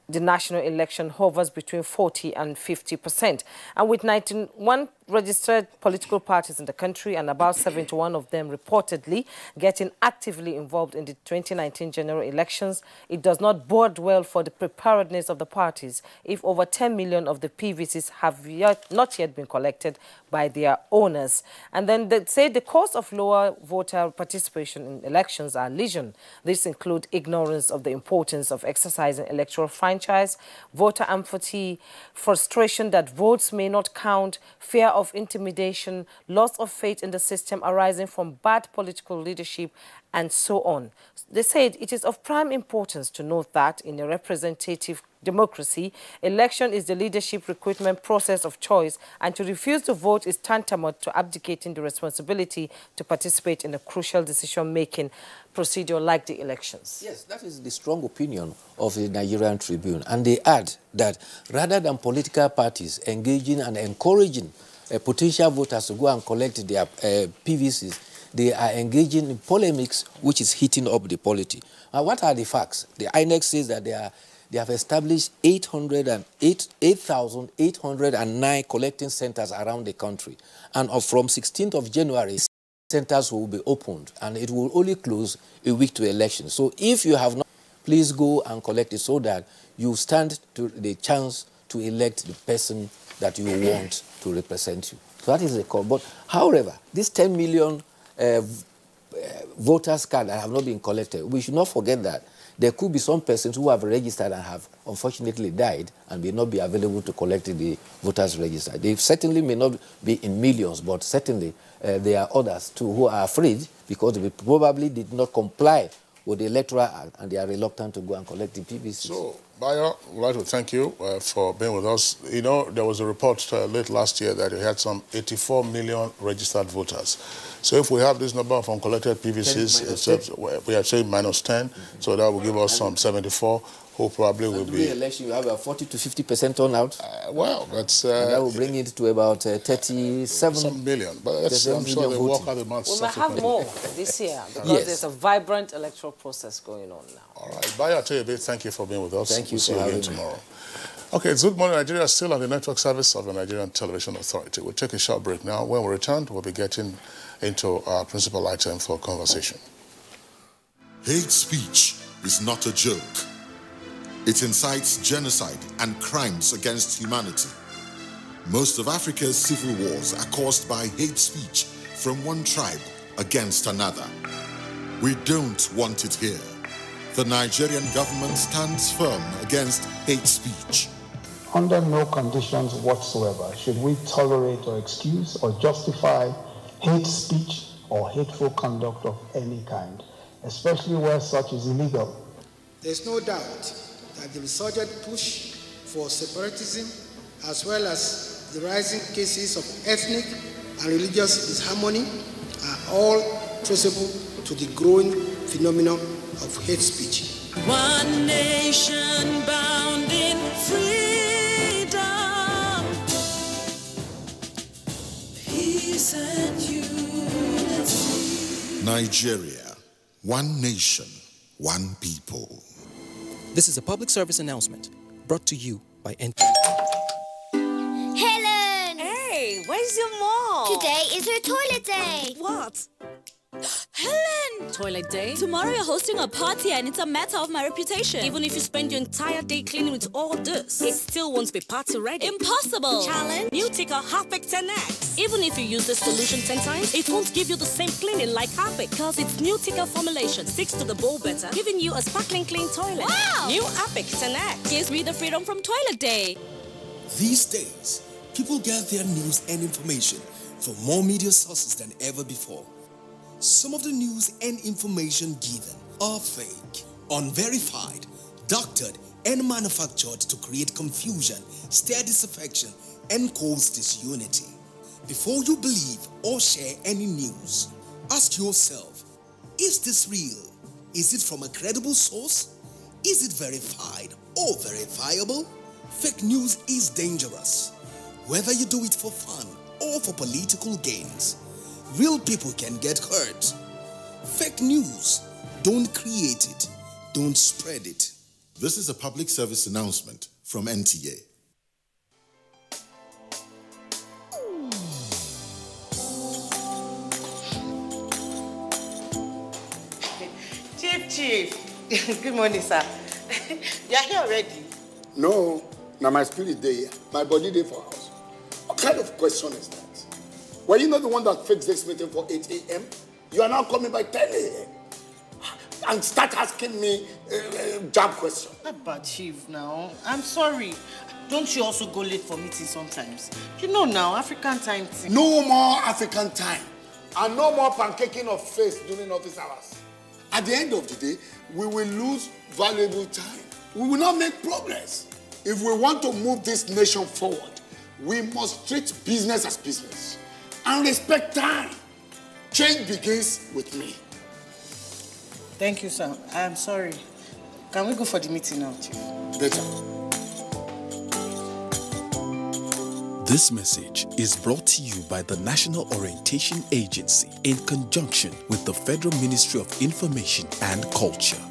the national election hovers between 40 and 50%. And with 91 registered political parties in the country and about 71 of them reportedly getting actively involved in the 2019 general elections, it does not bode well for the preparedness of the parties if over 10 million of the PVCs have not yet been collected by their owners. And then they say the cause of lower voter participation in elections are legion. This includes ignorance of the importance of exercising electoral franchise, voter apathy, frustration that votes may not count, fear of intimidation, loss of faith in the system arising from bad political leadership, and so on. They said it is of prime importance to note that in a representative democracy, election is the leadership recruitment process of choice, and to refuse to vote is tantamount to abdicating the responsibility to participate in a crucial decision-making procedure like the elections. Yes, that is the strong opinion of the Nigerian Tribune. And they add that rather than political parties engaging and encouraging potential voters to go and collect their PVCs, they are engaging in polemics which is heating up the polity. Now, what are the facts? The INEC says that they have established 8,809 collecting centers around the country. And from 16th of January, centers will be opened, and it will only close a week to election. So if you have not, please go and collect it so that you stand to the chance to elect the person that you want to represent you. So that is the call. But however, this 10 million voters' cards that have not been collected, we should not forget that there could be some persons who have registered and have unfortunately died and may not be available to collect the voters' register. They certainly may not be in millions, but certainly there are others too who are afraid because they probably did not comply with the Electoral Act and they are reluctant to go and collect the PVCs. So, Bayo, I'd like to thank you for being with us. You know, there was a report late last year that we had some 84 million registered voters. So if we have this number of uncollected PVCs, we are saying minus 10, so that will give us some 74, who probably will be... election, you have a 40 to 50% turnout. Well, that's... and that will bring it to about 37 some million. But that's, I'm sure they work out the maths. We might have more this year because there's a vibrant electoral process going on now. All right. Bayo Ateyebe, thank you for being with us. Thank you. We'll see you again tomorrow. Okay, it's Good Morning Nigeria, still on the network service of the Nigerian Television Authority. We'll take a short break now. When we return, we'll be getting into our principal item for conversation. Hate speech is not a joke. It incites genocide and crimes against humanity. Most of Africa's civil wars are caused by hate speech from one tribe against another. We don't want it here. The Nigerian government stands firm against hate speech. Under no conditions whatsoever should we tolerate or excuse or justify hate speech or hateful conduct of any kind, especially where such is illegal. There's no doubt that the resurgent push for separatism, as well as the rising cases of ethnic and religious disharmony are all traceable to the growing phenomenon of hate speech. One nation bound in freedom, peace and unity. Nigeria, one nation, one people. This is a public service announcement brought to you by NT. Helen! Hey, where's your mom? Today is her toilet day. What? Helen! Toilet day? Tomorrow you're hosting a party and it's a matter of my reputation. Even if you spend your entire day cleaning with all this, it still won't be party ready. Impossible! Challenge? New Ticker Harpic 10X. Even if you use this solution 10 times, it won't give you the same cleaning like Harpic, because its New Ticker formulation sticks to the bowl better, giving you a sparkling clean toilet. Wow! New Harpic 10X gives me the freedom from toilet day. These days, people get their news and information from more media sources than ever before. Some of the news and information given are fake, unverified, doctored, and manufactured to create confusion, stir disaffection, and cause disunity. Before you believe or share any news, ask yourself, is this real? Is it from a credible source? Is it verified or verifiable? Fake news is dangerous, whether you do it for fun or for political gains. Real people can get hurt. Fake news, don't create it, don't spread it. This is a public service announcement from NTA. Chief. Good morning, sir. You are here already? No, now my spirit day, my body day for house. What kind of question is that? Were you not the one that fixed this meeting for 8 a.m.? You are now coming by 10 a.m. and start asking me jab questions. But Chief, now, I'm sorry. Don't you also go late for meetings sometimes? You know now, African time. No more African time. And no more pancaking of face during office hours. At the end of the day, we will lose valuable time. We will not make progress. If we want to move this nation forward, we must treat business as business and respect time. Change begins with me. Thank you, sir. I'm sorry. Can we go for the meeting now, Chief? Better. This message is brought to you by the National Orientation Agency in conjunction with the Federal Ministry of Information and Culture.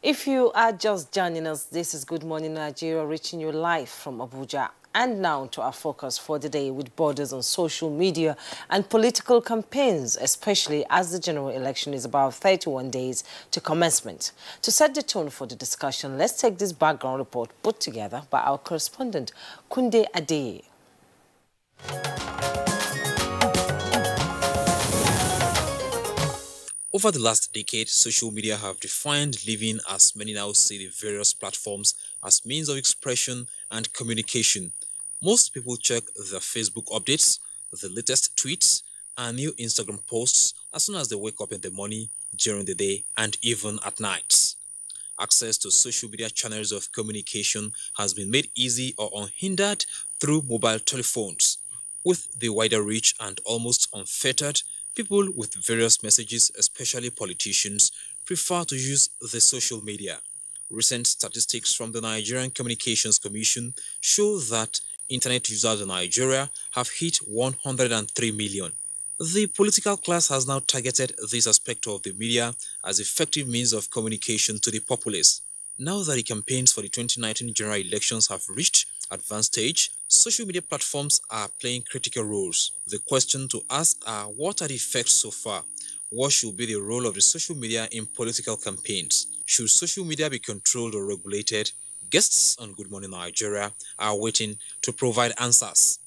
If you are just joining us, this is Good Morning Nigeria, reaching you live from Abuja. And now to our focus for the day, with borders on social media and political campaigns, especially as the general election is about 31 days to commencement. To set the tone for the discussion, let's take this background report put together by our correspondent, Kunde Adeye. Over the last decade, social media have defined living, as many now see the various platforms as means of expression and communication. Most people check their Facebook updates, the latest tweets, and new Instagram posts as soon as they wake up in the morning, during the day, and even at night. Access to social media channels of communication has been made easy or unhindered through mobile telephones. With the wider reach and almost unfettered, people with various messages, especially politicians, prefer to use the social media. Recent statistics from the Nigerian Communications Commission show that internet users in Nigeria have hit 103 million. The political class has now targeted this aspect of the media as effective means of communication to the populace. Now that the campaigns for the 2019 general elections have reached advanced stage, social media platforms are playing critical roles. The question to ask are, what are the effects so far? What should be the role of the social media in political campaigns? Should social media be controlled or regulated? Guests on Good Morning Nigeria are waiting to provide answers.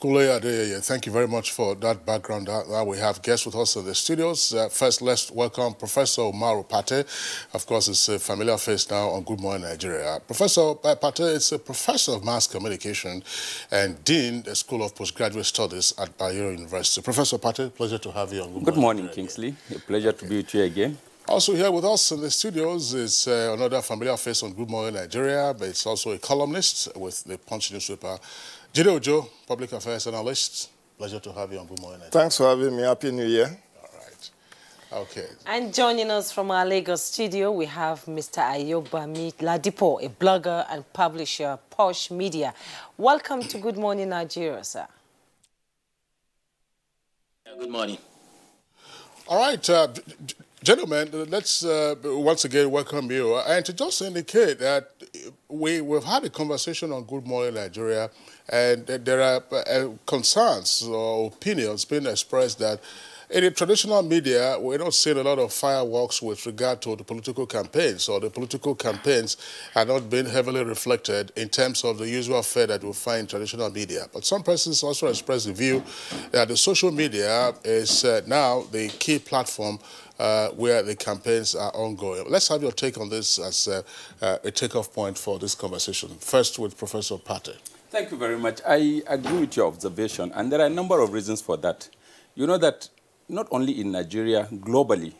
Thank you very much for that background. Now we have guests with us in the studios. First, let's welcome Professor Umaru Pate. Of course, it's a familiar face now on Good Morning Nigeria. Professor Pate is a professor of mass communication and dean of the School of Postgraduate Studies at Bayero University. Professor Pate, pleasure to have you on Good Morning Nigeria Kingsley. A pleasure to be with you again. Also here with us in the studios is another familiar face on Good Morning Nigeria, but it's also a columnist with the Punch newspaper. Jide Ojo, public affairs analyst. Pleasure to have you on Good Morning Nigeria. Thanks for having me. Happy New Year. All right. Okay. And joining us from our Lagos studio, we have Mr. Ayobami Ladipo, a blogger and publisher, Posh Media. Welcome to Good Morning Nigeria, sir. Good morning. All right. Gentlemen, let's once again welcome you. And to just indicate that we've had a conversation on Good Morning Nigeria, and there are concerns or opinions being expressed that in the traditional media, we're not seeing a lot of fireworks with regard to the political campaigns, or the political campaigns are not being heavily reflected in terms of the usual fare that we find in traditional media. But some persons also express the view that the social media is now the key platform where the campaigns are ongoing. Let's have your take on this as a takeoff point for this conversation. First with Professor Pate. Thank you very much. I agree with your observation, and there are a number of reasons for that. You know that not only in Nigeria, globally,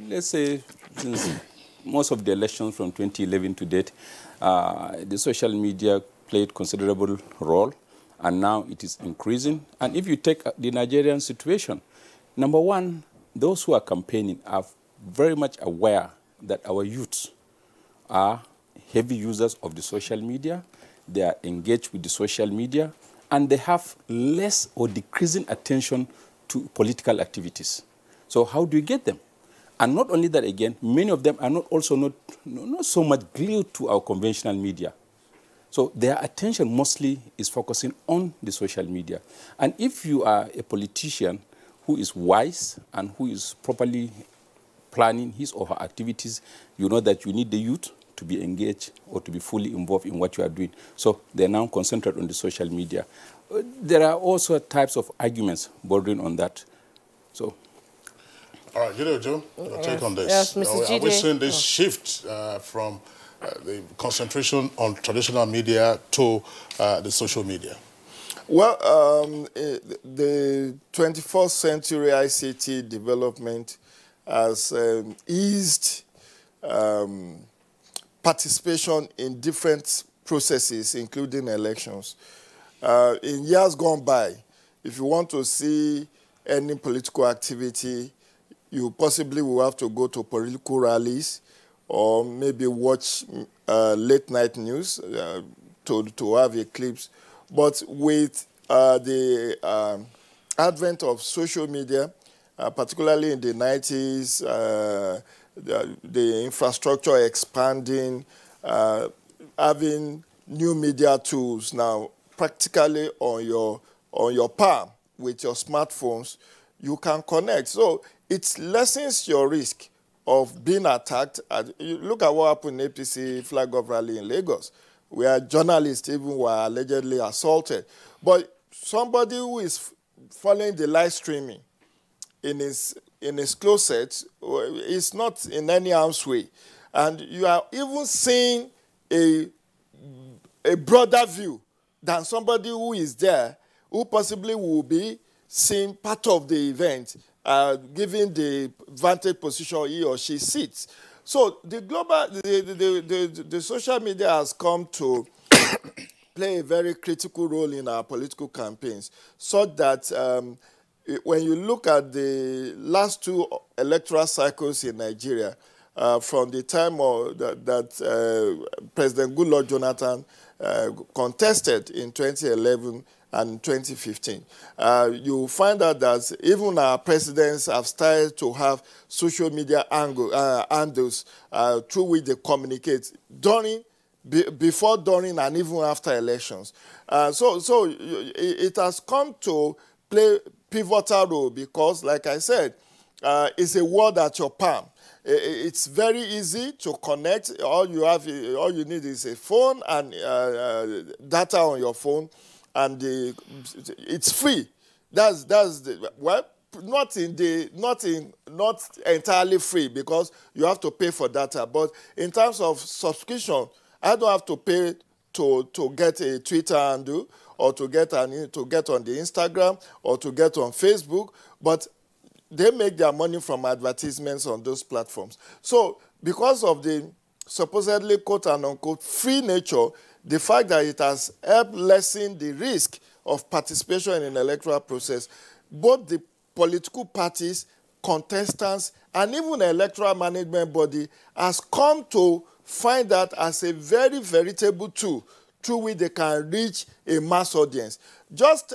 let's say since most of the elections from 2011 to date, the social media played considerable role, and now it is increasing. And if you take the Nigerian situation, number one, those who are campaigning are very much aware that our youths are heavy users of the social media. They are engaged with the social media, and they have less or decreasing attention to political activities. So how do you get them? And not only that, again, many of them are not so much glued to our conventional media. So their attention mostly is focusing on the social media. And if you are a politician who is wise and who is properly planning his or her activities, you know that you need the youth to be engaged or to be fully involved in what you are doing. So they're now concentrated on the social media. There are also types of arguments bordering on that. So, all right, Jide Ojo, your take on this. Yes, Mr. Jide. Are we seeing this shift from the concentration on traditional media to the social media? Well, the 21st century ICT development has eased participation in different processes, including elections. In years gone by, if you want to see any political activity, you possibly will have to go to political rallies or maybe watch late-night news to have a clips. But with the advent of social media, particularly in the 90s, the infrastructure expanding, having new media tools now practically on your palm with your smartphones, you can connect. So it lessens your risk of being attacked. Look at what happened in APC flag-off rally in Lagos, where journalists even were allegedly assaulted. But somebody who is following the live streaming in his closet is not in any harm's way. And you are even seeing a broader view than somebody who is there, who possibly will be seeing part of the event, given the vantage position he or she sits. So the social media has come to play a very critical role in our political campaigns, so that when you look at the last 2 electoral cycles in Nigeria, from the time that President Goodluck Jonathan contested in 2011 and 2015, you find out that even our presidents have started to have social media handles through which they communicate before, during, and even after elections. So it has come to play pivotal role because, like I said, it's a word at your palm. It's very easy to connect. All you need is a phone and data on your phone, and it's free. That's not entirely free because you have to pay for data. But in terms of subscription, I don't have to pay to get a Twitter handle or to get on the Instagram or to get on Facebook, but they make their money from advertisements on those platforms. So because of the supposedly quote and unquote free nature, the fact that it has helped lessen the risk of participation in an electoral process, both the political parties, contestants, and even the electoral management body has come to find that as a very veritable tool through which they can reach a mass audience. Just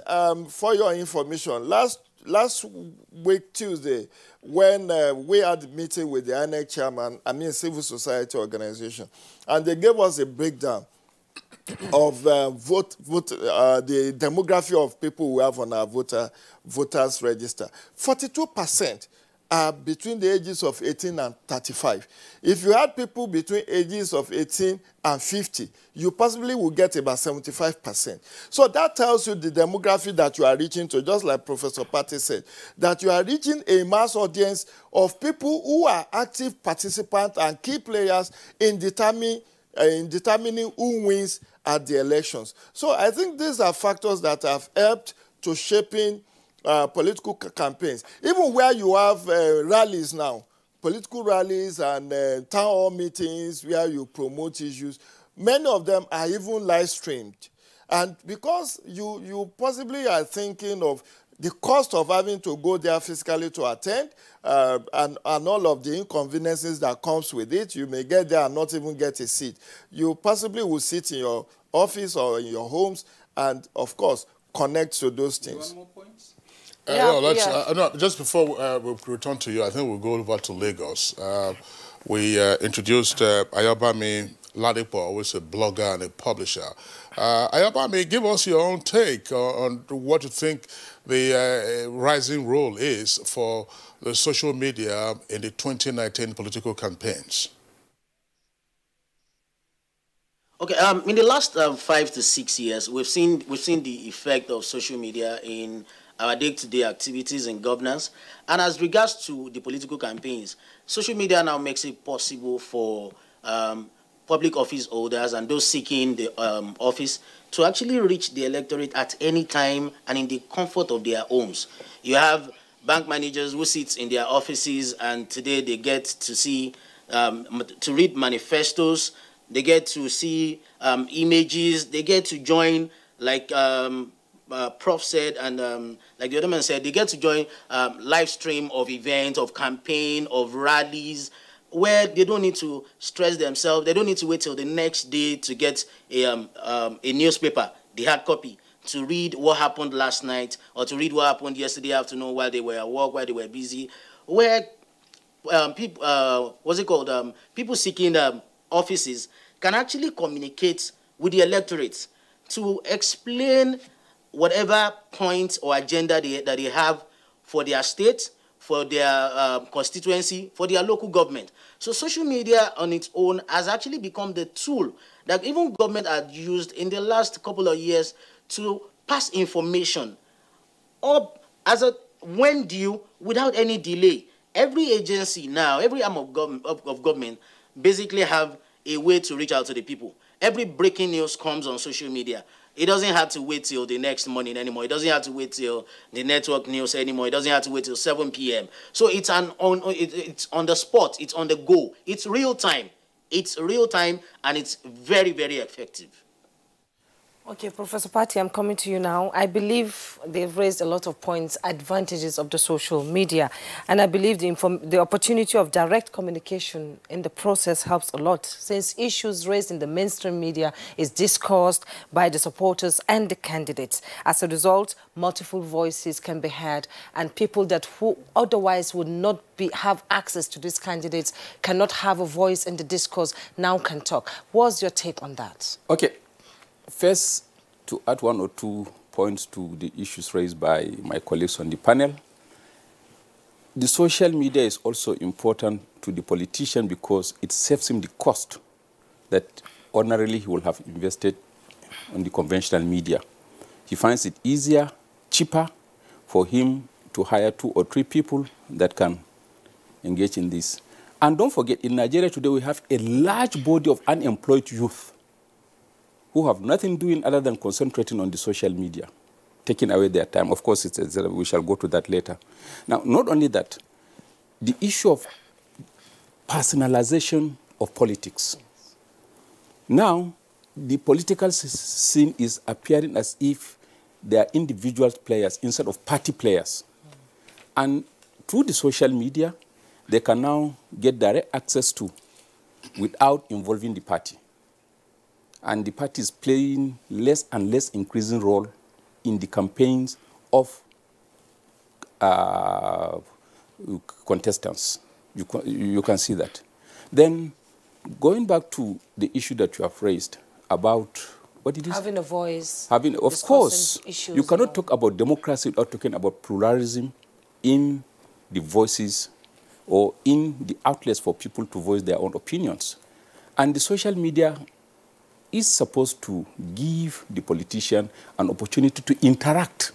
for your information, last week, Tuesday, when we had a meeting with the INEC chairman, civil society organization, and they gave us a breakdown of the demography of people we have on our voters register. 42% are between the ages of 18 and 35. If you had people between ages of 18 and 50, you possibly will get about 75%. So that tells you the demography that you are reaching to, just like Professor Pate said, that you are reaching a mass audience of people who are active participants and key players in determining who wins at the elections. So I think these are factors that have helped to shaping political campaigns. Even where you have rallies now, political rallies and town hall meetings where you promote issues, many of them are even live streamed. And because you possibly are thinking of the cost of having to go there physically to attend and all of the inconveniences that comes with it, you may get there and not even get a seat. You possibly will sit in your office or in your homes and, of course, connect to those things. Just before we return to you, I think we'll go over to Lagos. We introduced Ayobami Ladipo, who is a blogger and a publisher. Ayobami, give us your own take on what you think the rising role is for the social media in the 2019 political campaigns. Okay, in the last 5 to 6 years, we've seen the effect of social media in our day-to-day activities and governance. And as regards to the political campaigns, social media now makes it possible for public office holders and those seeking the office to actually reach the electorate at any time and in the comfort of their homes. You have bank managers who sit in their offices, and today they get to see, to read manifestos, they get to see images, they get to join, like Prof said, and like the other man said, they get to join live stream of events, of campaign, of rallies, where they don't need to stress themselves. They don't need to wait till the next day to get a newspaper, the hard copy, to read what happened last night or to read what happened yesterday afternoon while they were at work, while they were busy, where people, people seeking offices can actually communicate with the electorate to explain whatever point or agenda that they have for their state, for their constituency, for their local government. So social media on its own has actually become the tool that even government had used in the last couple of years to pass information up as a when due without any delay. Every agency now, every arm of government basically have a way to reach out to the people. Every breaking news comes on social media. It doesn't have to wait till the next morning anymore. It doesn't have to wait till the network news anymore. It doesn't have to wait till 7 p.m. So it's it's on the spot. It's on the go. It's real time. It's real time, and it's very, very effective. Okay, Professor Patti, I'm coming to you now. I believe they've raised a lot of points, advantages of the social media. And I believe the opportunity of direct communication in the process helps a lot, since issues raised in the mainstream media is discussed by the supporters and the candidates. As a result, multiple voices can be heard, and people that who otherwise would not have access to these candidates, cannot have a voice in the discourse, now can talk. What's your take on that? Okay. First, to add 1 or 2 points to the issues raised by my colleagues on the panel, the social media is also important to the politician because it saves him the cost that ordinarily he will have invested on the conventional media. He finds it easier, cheaper for him to hire 2 or 3 people that can engage in this. And don't forget, in Nigeria today, we have a large body of unemployed youth who have nothing doing other than concentrating on the social media, taking away their time. Of course, we shall go to that later. Now, not only that, the issue of personalization of politics. Now, the political scene is appearing as if they are individual players instead of party players. And through the social media, they can now get direct access to without involving the party. And the party is playing less and less increasing role in the campaigns of contestants. You can see that. Then, going back to the issue that you have raised about, what it is? Having a voice. Of course, you cannot talk about democracy without talking about pluralism in the voices or in the outlets for people to voice their own opinions. And the social media is supposed to give the politician an opportunity to interact.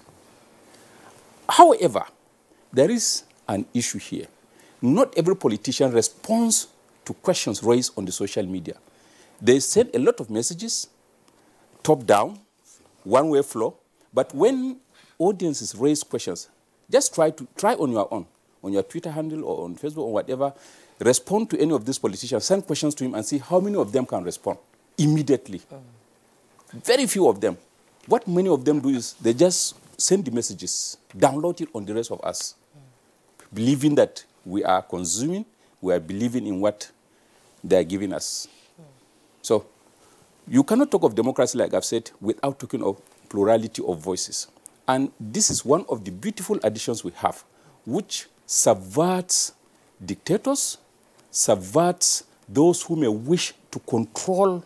However, there is an issue here. Not every politician responds to questions raised on the social media. They send a lot of messages, top-down, one-way flow, but when audiences raise questions, just try on your own, on your Twitter handle or on Facebook or whatever, respond to any of these politicians, send questions to him and see how many of them can respond immediately. Very few of them. What many of them do is they just send the messages, download it on the rest of us, believing that we are consuming, we are believing in what they are giving us. So you cannot talk of democracy, like I've said, without talking of plurality of voices. And this is one of the beautiful additions we have, which subverts dictators, subverts those who may wish to control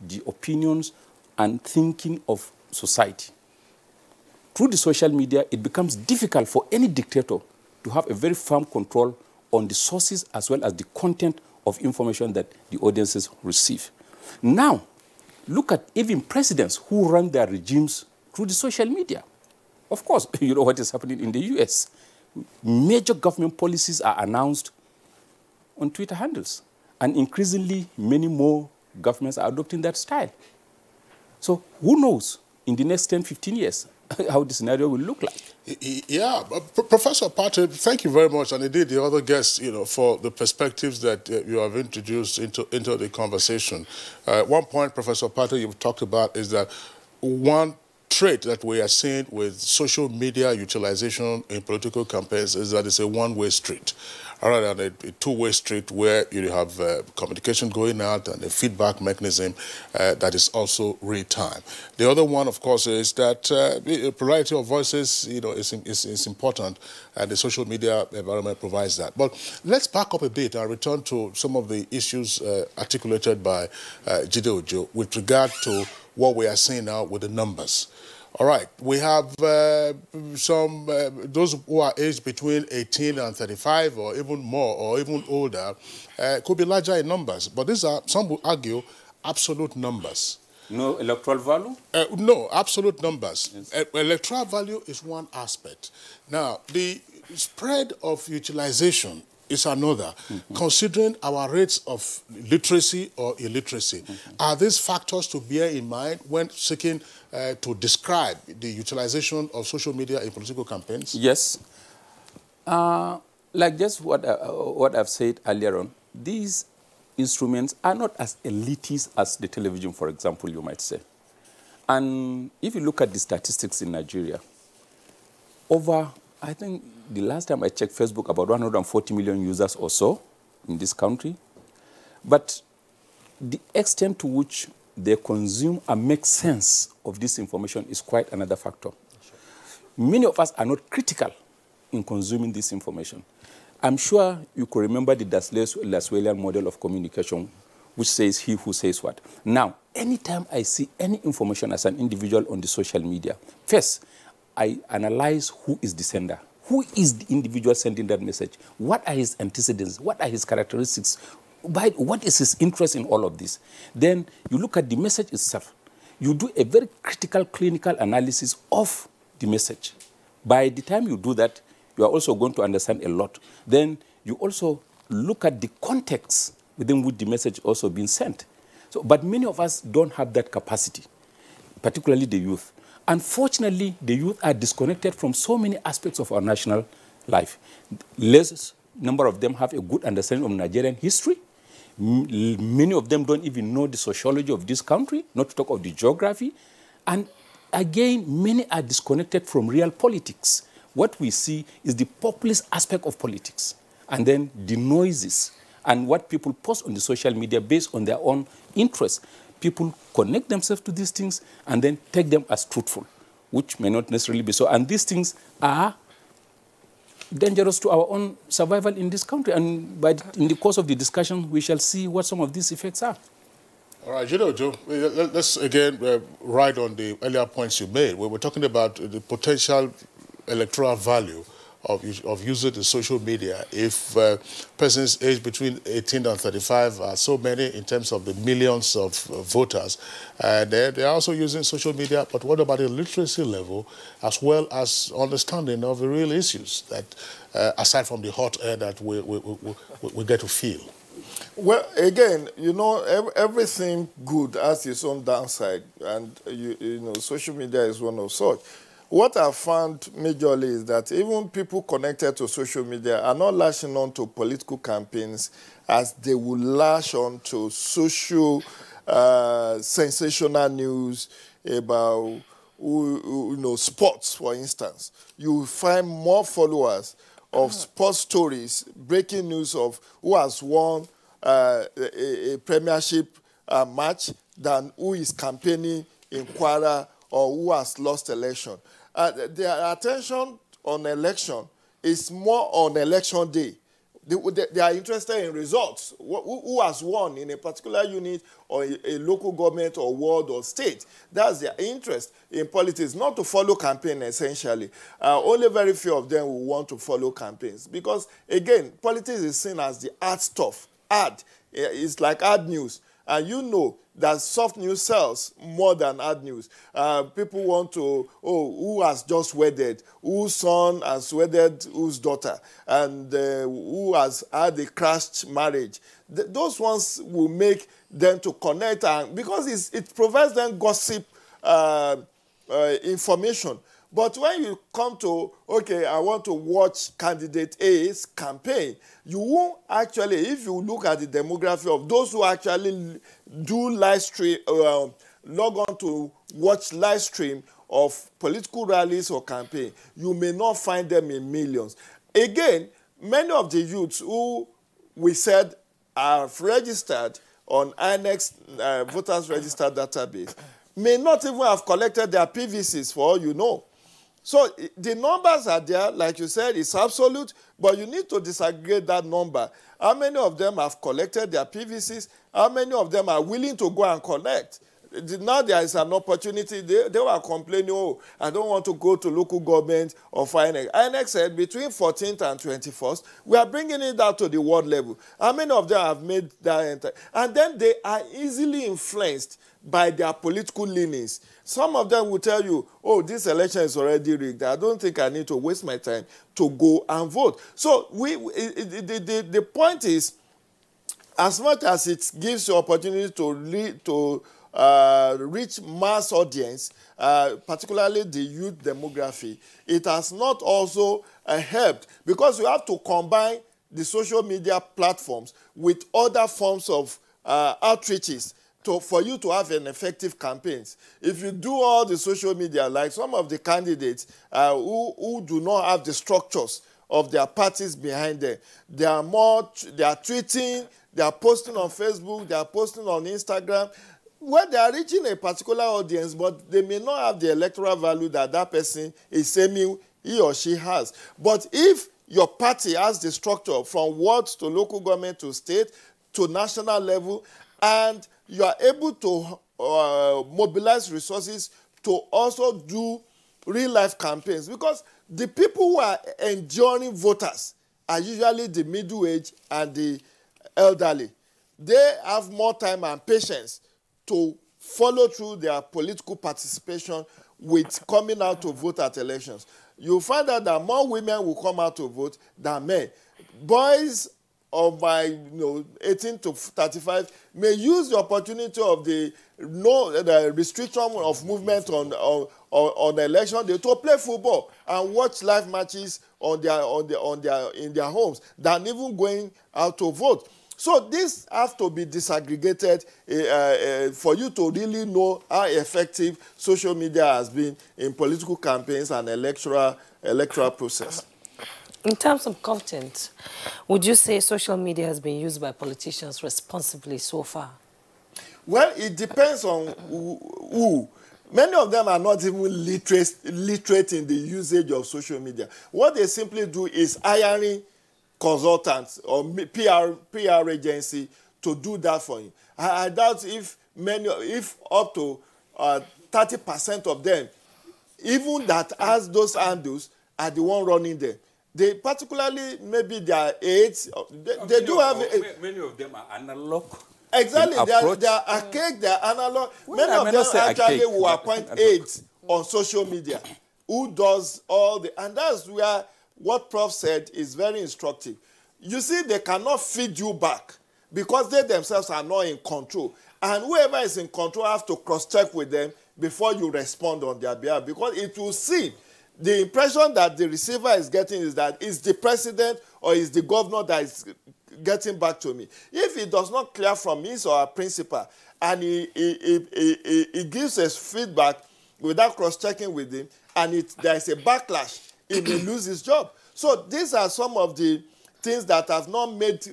the opinions and thinking of society. Through the social media, it becomes difficult for any dictator to have a very firm control on the sources as well as the content of information that the audiences receive. Now, look at even presidents who run their regimes through the social media. Of course, you know what is happening in the US. Major government policies are announced on Twitter handles. And increasingly, many more governments are adopting that style. So who knows in the next 10, 15 years how the scenario will look like. Yeah, Professor Patti, thank you very much, and indeed the other guests, for the perspectives that you have introduced into the conversation. One point, Professor Patti, you've talked about is that one trait that we are seeing with social media utilization in political campaigns is that it's a one-way street, rather than a two-way street where you have communication going out and a feedback mechanism that is also real-time. The other one, of course, is that a plurality of voices, is important, and the social media environment provides that. But let's back up a bit and return to some of the issues articulated by Jide Ojo with regard to what we are seeing now with the numbers. All right, we have those who are aged between 18 and 35 or even more or even older, could be larger in numbers. But these are, some would argue, absolute numbers. No electoral value? No, absolute numbers. Yes. Electoral value is one aspect. Now, the spread of utilization is another, considering our rates of literacy or illiteracy. Are these factors to bear in mind when seeking to describe the utilization of social media in political campaigns? Yes. Like just what I've said earlier on, these instruments are not as elitist as the television, for example, you might say. And if you look at the statistics in Nigeria, I think the last time I checked Facebook, about 140 million users or so in this country. But the extent to which they consume and make sense of this information is quite another factor. Many of us are not critical in consuming this information. I'm sure you could remember the Laswellian model of communication, which says he who says what. Now, anytime I see any information as an individual on the social media, first, I analyze who is the sender. Who is the individual sending that message? What are his antecedents? What are his characteristics? What is his interest in all of this? Then you look at the message itself. You do a very critical clinical analysis of the message. By the time you do that, you are also going to understand a lot. Then you also look at the context within which the message is also being sent. But many of us don't have that capacity, particularly the youth. Unfortunately, the youth are disconnected from so many aspects of our national life. Less number of them have a good understanding of Nigerian history. Many of them don't even know the sociology of this country, not to talk of the geography. And again, many are disconnected from real politics. What we see is the populist aspect of politics, and then the noises, and what people post on the social media based on their own interests. People connect themselves to these things and then take them as truthful, which may not necessarily be so. And these things are dangerous to our own survival in this country. And in the course of the discussion, we shall see what some of these effects are. All right, Joe, let's again ride on the earlier points you made. We were talking about the potential electoral value of using the social media. If persons aged between 18 and 35 are so many in terms of the millions of voters, and they're also using social media, but what about the literacy level as well as understanding of the real issues that, aside from the hot air that we get to feel? Well, again, you know, everything good has its own downside, and you know, social media is one of such. What I found majorly is that even people connected to social media are not lashing on to political campaigns as they would lash on to social sensational news about sports, for instance. You find more followers of sports stories, breaking news of who has won a premiership match than who is campaigning in Kwara or who has lost election. Their attention on election is more on election day. They are interested in results. Who has won in a particular unit or a local government or ward or state. That's their interest in politics, not to follow campaign essentially. Only very few of them will want to follow campaigns because, again, politics is seen as the hard stuff. It's like hard news. And you know that soft news sells more than hard news. People want to, who has just wedded, whose son has wedded whose daughter, and who has had a crashed marriage. Those ones will make them to connect, because it provides them gossip information. But when you come to, okay, I want to watch candidate A's campaign, you won't actually, if you look at the demography of those who actually do live stream, log on to watch live stream of political rallies or campaign, you may not find them in millions. Again, many of the youths who we said are registered on INEC voters register database may not even have collected their PVCs for all you know. So the numbers are there, like you said, it's absolute, but you need to disaggregate that number. How many of them have collected their PVCs? How many of them are willing to go and collect? now there is an opportunity. They were complaining, oh, I don't want to go to local government or for INEC. INEC said between 14th and 21st, we are bringing it down to the world level. How many of them have made that? And then they are easily influenced by their political leanings. Some of them will tell you, oh, this election is already rigged. I don't think I need to waste my time to go and vote. So the point is, as much as it gives you opportunity to reach mass audience, particularly the youth demography, it has not also helped, because you have to combine the social media platforms with other forms of outreaches for you to have an effective campaigns. If you do all the social media, like some of the candidates who do not have the structures of their parties behind them, they are tweeting, they are posting on Facebook, they are posting on Instagram, where they are reaching a particular audience, but they may not have the electoral value that that person is saying he or she has. But if your party has the structure from wards to local government to state to national level, and you are able to mobilize resources to also do real-life campaigns, because the people who are enduring voters are usually the middle-aged and the elderly. They have more time and patience to follow through their political participation with coming out to vote at elections. You'll find out that more women will come out to vote than men. Boys of by 18 to 35 may use the opportunity of the restriction of movement on the election day to play football and watch live matches in their homes than even going out to vote. So this has to be disaggregated for you to really know how effective social media has been in political campaigns and electoral process. In terms of content, would you say social media has been used by politicians responsibly so far? Well, it depends on who. Many of them are not even literate in the usage of social media. What they simply do is hiring consultants or PR agency to do that for you. I doubt if up to 30% of them, even that has those handles, are the one running them. They particularly, maybe their aides, they do have... Many of them are analog. Exactly, they are archaic, they are analog. Many of them actually will appoint aides on social media who does all the... And that's where what Prof said is very instructive. You see, they cannot feed you back because they themselves are not in control. And whoever is in control has to cross-check with them before you respond on their behalf, because it will seem the impression that the receiver is getting is that it's the president or it's the governor that is getting back to me. If it does not clear from his or her principal and he gives us feedback without cross-checking with him, and there is a backlash, he may lose his job. So these are some of the things that have not made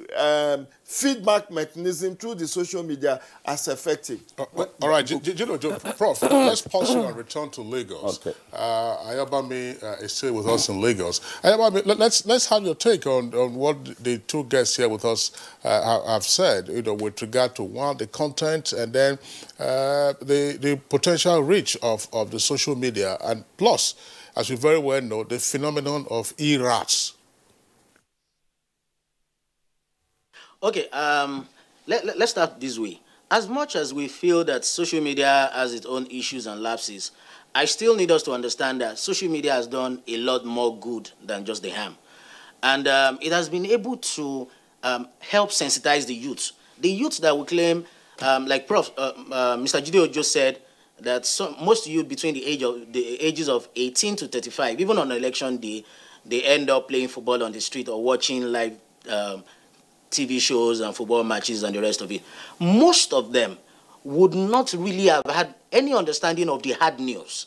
feedback mechanism through the social media as effective. All right, Prof, let's pause here and return to Lagos. Okay. Ayobami is still with us in Lagos. Ayobami, let's have your take on what the two guests here with us have said, with regard to, one, the content, and then the potential reach of the social media, and plus, as we very well know, the phenomenon of e-rats. Okay, let's start this way. As much as we feel that social media has its own issues and lapses, I still need us to understand that social media has done a lot more good than just the harm. And it has been able to help sensitize the youth. The youth that we claim, like Mr. Jide just said, that most youth between the ages of 18 to 35, even on election day, they end up playing football on the street or watching live TV shows and football matches and the rest of it. Most of them would not really have had any understanding of the hard news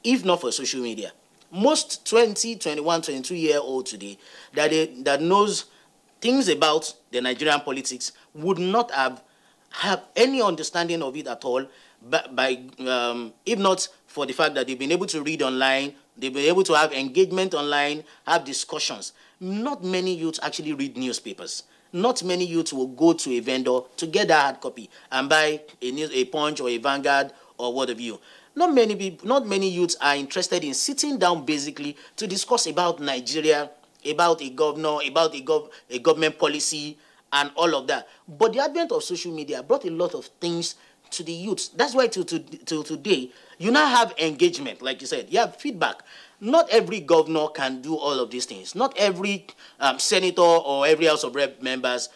if not for social media. Most 20, 21, 22-year-old today that knows things about the Nigerian politics would not have any understanding of it at all, if not for the fact that they've been able to read online, they've been able to have engagement online, have discussions. Not many youths actually read newspapers. not many youths will go to a vendor to get that hard copy and buy a Punch or a Vanguard or what have you. Not many youths are interested in sitting down basically to discuss about Nigeria, about a governor, about a government policy and all of that. But the advent of social media brought a lot of things to the youths. That's why till today, you now have engagement, like you said. You have feedback. Not every governor can do all of these things. Not every senator or every House of Rep members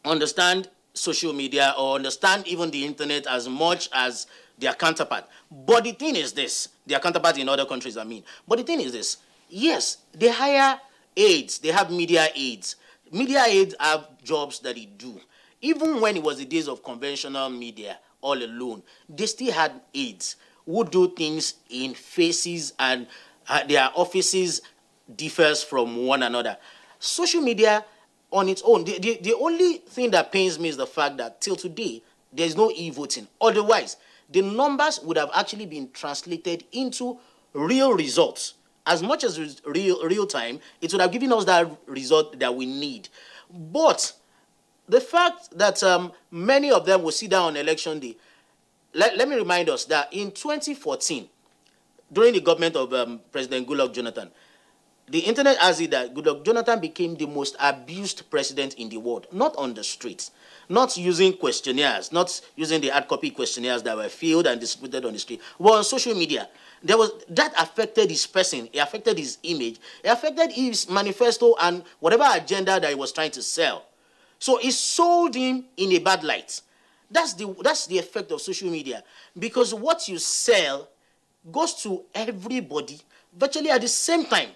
understand social media or understand even the internet as much as their counterpart. But the thing is this, their counterpart in other countries, I mean. But the thing is this, yes, they hire aides, they have media aides. Media aides have jobs that they do. Even when it was the days of conventional media all alone, they still had aides who do things in phases, and their offices differs from one another. Social media on its own, the only thing that pains me is the fact that till today, there's no e-voting. Otherwise, the numbers would have actually been translated into real results. As much as real time, it would have given us that result that we need. But the fact that many of them will sit down on election day, let me remind us that in 2014, during the government of President Goodluck Jonathan, the internet has it that Goodluck Jonathan became the most abused president in the world, not on the streets, not using questionnaires, not using the hard copy questionnaires that were filled and distributed on the street, but on social media. That affected his person, it affected his image, it affected his manifesto and whatever agenda that he was trying to sell. So it sold him in a bad light. That's the effect of social media, because what you sell goes to everybody virtually at the same time,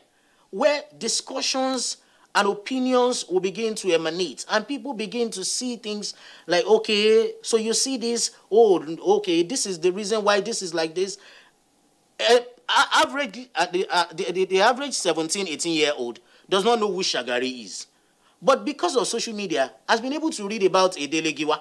where discussions and opinions will begin to emanate, and people begin to see things like, okay, so you see this, oh, okay, this is the reason why this is like this. The average 17, 18-year-old does not know who Shagari is. But because of social media, has been able to read about a Delegiwa,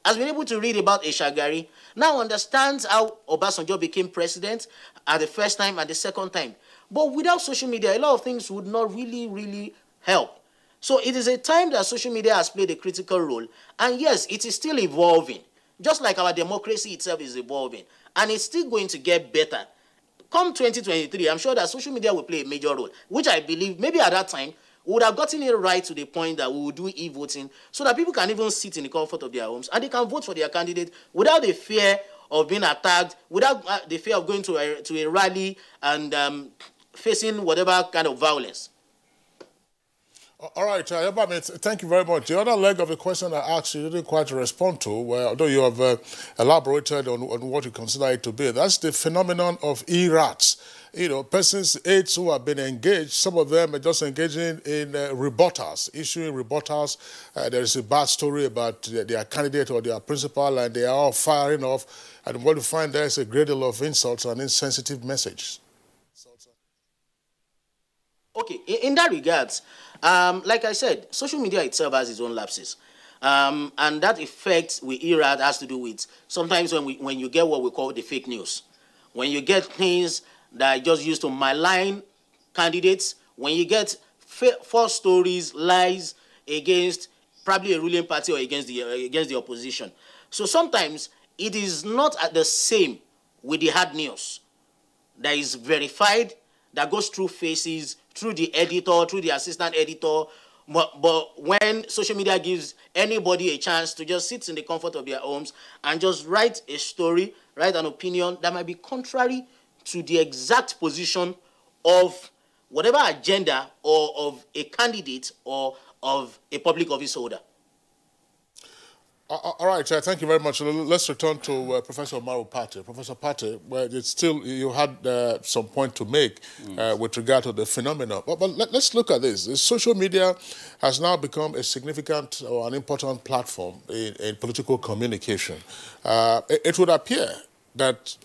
has been able to read about a Shagari, now understands how Obasanjo became president at the first time and the second time. But without social media, a lot of things would not really help. So it is a time that social media has played a critical role. And yes, it is still evolving. Just like our democracy itself is evolving. And it's still going to get better. Come 2023, I'm sure that social media will play a major role, which I believe maybe at that time, we would have gotten it right to the point that we would do e-voting so that people can even sit in the comfort of their homes and they can vote for their candidate without the fear of being attacked, without the fear of going to a rally and facing whatever kind of violence. All right, thank you very much. The other leg of the question I asked you didn't quite respond to, although you have elaborated on what you consider it to be. That's the phenomenon of e-rats. You know, persons, aides who have been engaged, some of them are just engaging in rebuttals, issuing rebuttals. There is a bad story about their candidate or their principal, and they are all firing off. And what you find there is a great deal of insults and insensitive messages. Okay, in that regards, like I said, social media itself has its own lapses. And that effect with ERAD has to do with sometimes when you get what we call the fake news. When you get things that are just used to malign candidates, when you get false stories, lies against probably a ruling party or against the opposition. So sometimes it is not the same with the hard news that is verified, that goes through phases, through the editor, through the assistant editor. But when social media gives anybody a chance to just sit in the comfort of their homes and just write a story, write an opinion that might be contrary to the exact position of whatever agenda or of a candidate or of a public office holder. All right, thank you very much. Let's return to Professor Maru Pate. Professor Pate, well, it's still, you had some point to make with regard to the phenomenon. But let's look at this. The social media has now become a significant or an important platform in political communication. It would appear that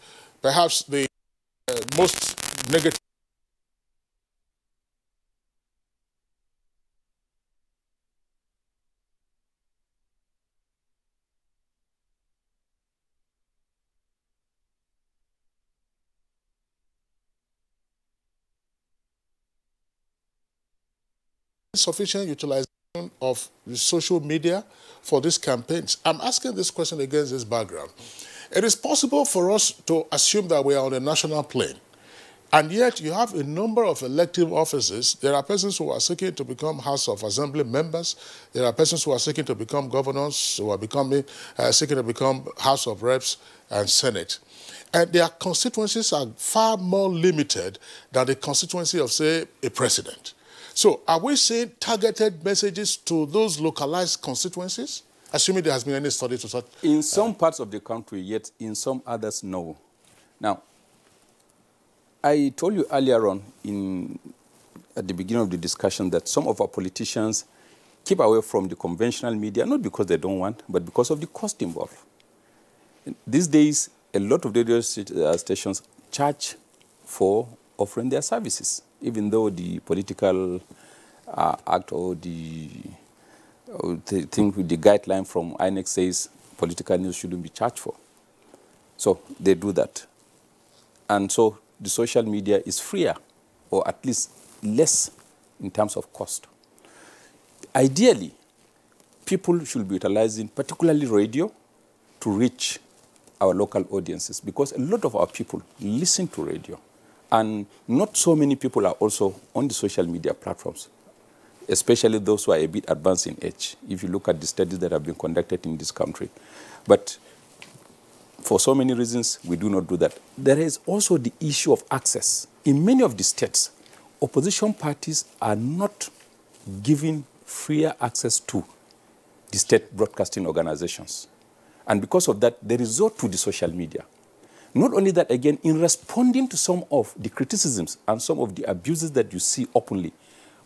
perhaps the most negative sufficient utilization of the social media for these campaigns? I'm asking this question against this background. It is possible for us to assume that we are on a national plane, and yet you have a number of elective offices. There are persons who are seeking to become House of Assembly members. There are persons who are seeking to become governors, who are seeking to become House of Reps and Senate. And their constituencies are far more limited than the constituency of, say, a president. So are we seeing targeted messages to those localized constituencies? Assuming there has been any study to such. In some parts of the country, yet in some others, no. Now, I told you earlier on at the beginning of the discussion that some of our politicians keep away from the conventional media, not because they don't want, but because of the cost involved. These days, a lot of radio stations charge for offering their services, even though the political act or the thing with the guideline from INEC says political news shouldn't be charged for. So they do that. And so the social media is freer, or at least less in terms of cost. Ideally, people should be utilizing particularly radio to reach our local audiences, because a lot of our people listen to radio. And not so many people are also on the social media platforms, especially those who are a bit advanced in age, if you look at the studies that have been conducted in this country. But for so many reasons, we do not do that. There is also the issue of access. In many of the states, opposition parties are not given freer access to the state broadcasting organizations. And because of that, they resort to the social media. Not only that, again, in responding to some of the criticisms and some of the abuses that you see openly.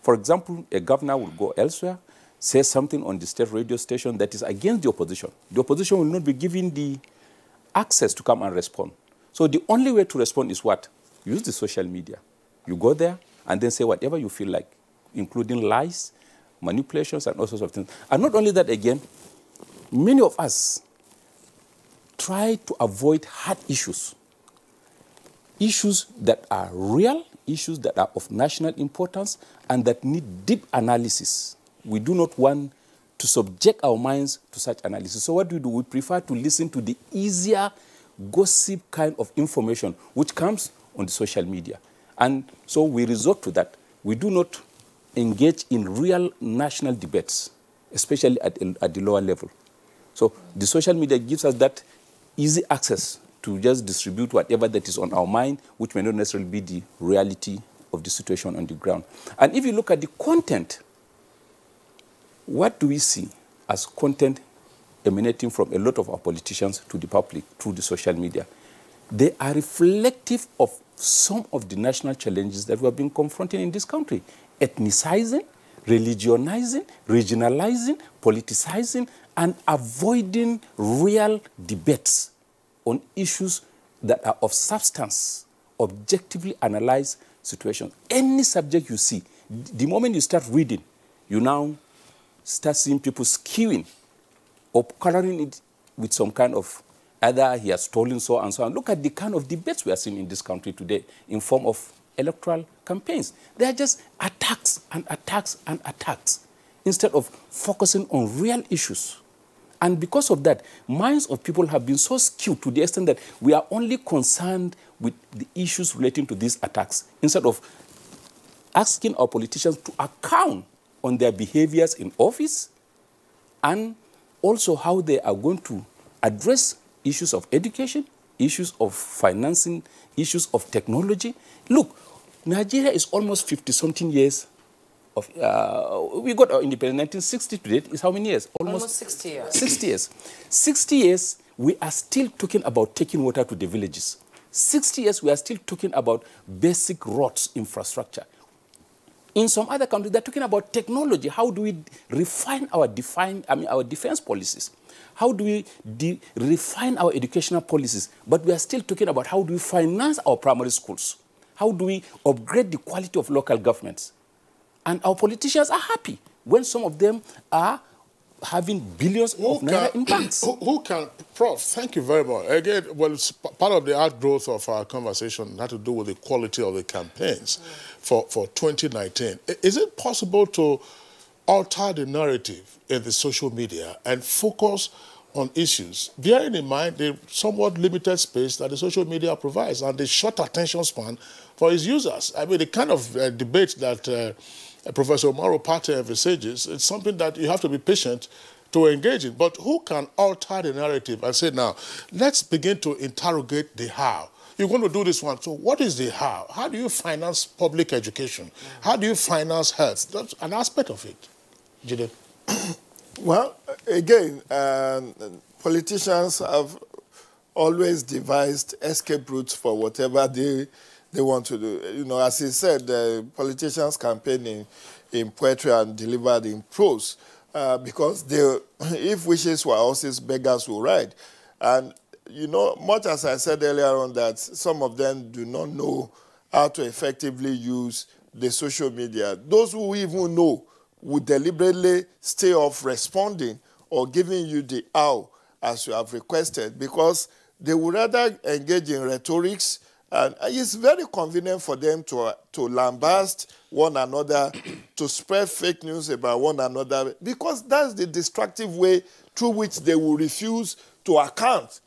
For example, a governor will go elsewhere, say something on the state radio station that is against the opposition. The opposition will not be given the access to come and respond. So the only way to respond is what? Use the social media. You go there and then say whatever you feel like, including lies, manipulations, and all sorts of things. And not only that, again, many of us try to avoid hard issues. Issues that are real, issues that are of national importance, and that need deep analysis. We do not want to subject our minds to such analysis. So what do? We prefer to listen to the easier gossip kind of information which comes on the social media. And so we resort to that. We do not engage in real national debates, especially at the lower level. So the social media gives us that easy access to just distribute whatever that is on our mind, which may not necessarily be the reality of the situation on the ground. And if you look at the content, what do we see as content emanating from a lot of our politicians to the public through the social media? They are reflective of some of the national challenges that we have been confronting in this country. Ethnicizing, religionizing, regionalizing, politicizing, and avoiding real debates on issues that are of substance, objectively analyze situations. Any subject you see, the moment you start reading, you now start seeing people skewing or coloring it with some kind of, either he has stolen so and so. And look at the kind of debates we are seeing in this country today in form of electoral campaigns. They are just attacks and attacks and attacks instead of focusing on real issues. And because of that, minds of people have been so skewed to the extent that we are only concerned with the issues relating to these attacks instead of asking our politicians to account on their behaviors in office and also how they are going to address issues of education, issues of financing, issues of technology. Look, Nigeria is almost 50-something years of, we got our independence in 1960 to date. Is how many years? Almost 60 years. 60 years. 60 years, we are still talking about taking water to the villages. 60 years, we are still talking about basic roads infrastructure. In some other countries, they're talking about technology. How do we refine our defense policies? How do we refine our educational policies? But we are still talking about how do we finance our primary schools? How do we upgrade the quality of local governments? And our politicians are happy when some of them are having billions of naira in banks. Who can, Prof, thank you very much. Again, well, part of the outgrowth of our conversation had to do with the quality of the campaigns for 2019. Is it possible to alter the narrative in the social media and focus on issues, bearing in mind the somewhat limited space that the social media provides and the short attention span for its users. I mean, the kind of debate that Professor Omaro Pate envisages, it's something that you have to be patient to engage in. But who can alter the narrative and say, now, let's begin to interrogate the how? You're going to do this one. So what is the how? How do you finance public education? How do you finance health? That's an aspect of it. Jide. Well, again, politicians have always devised escape routes for whatever they want to do. You know, as he said, politicians campaign in poetry and delivered in prose because if wishes were horses, beggars will ride. And, you know, much as I said earlier on that some of them do not know how to effectively use the social media, those who even know would deliberately stay off responding or giving you the how as you have requested because they would rather engage in rhetorics, and it's very convenient for them to lambast one another, to spread fake news about one another, because that's the destructive way through which they will refuse to account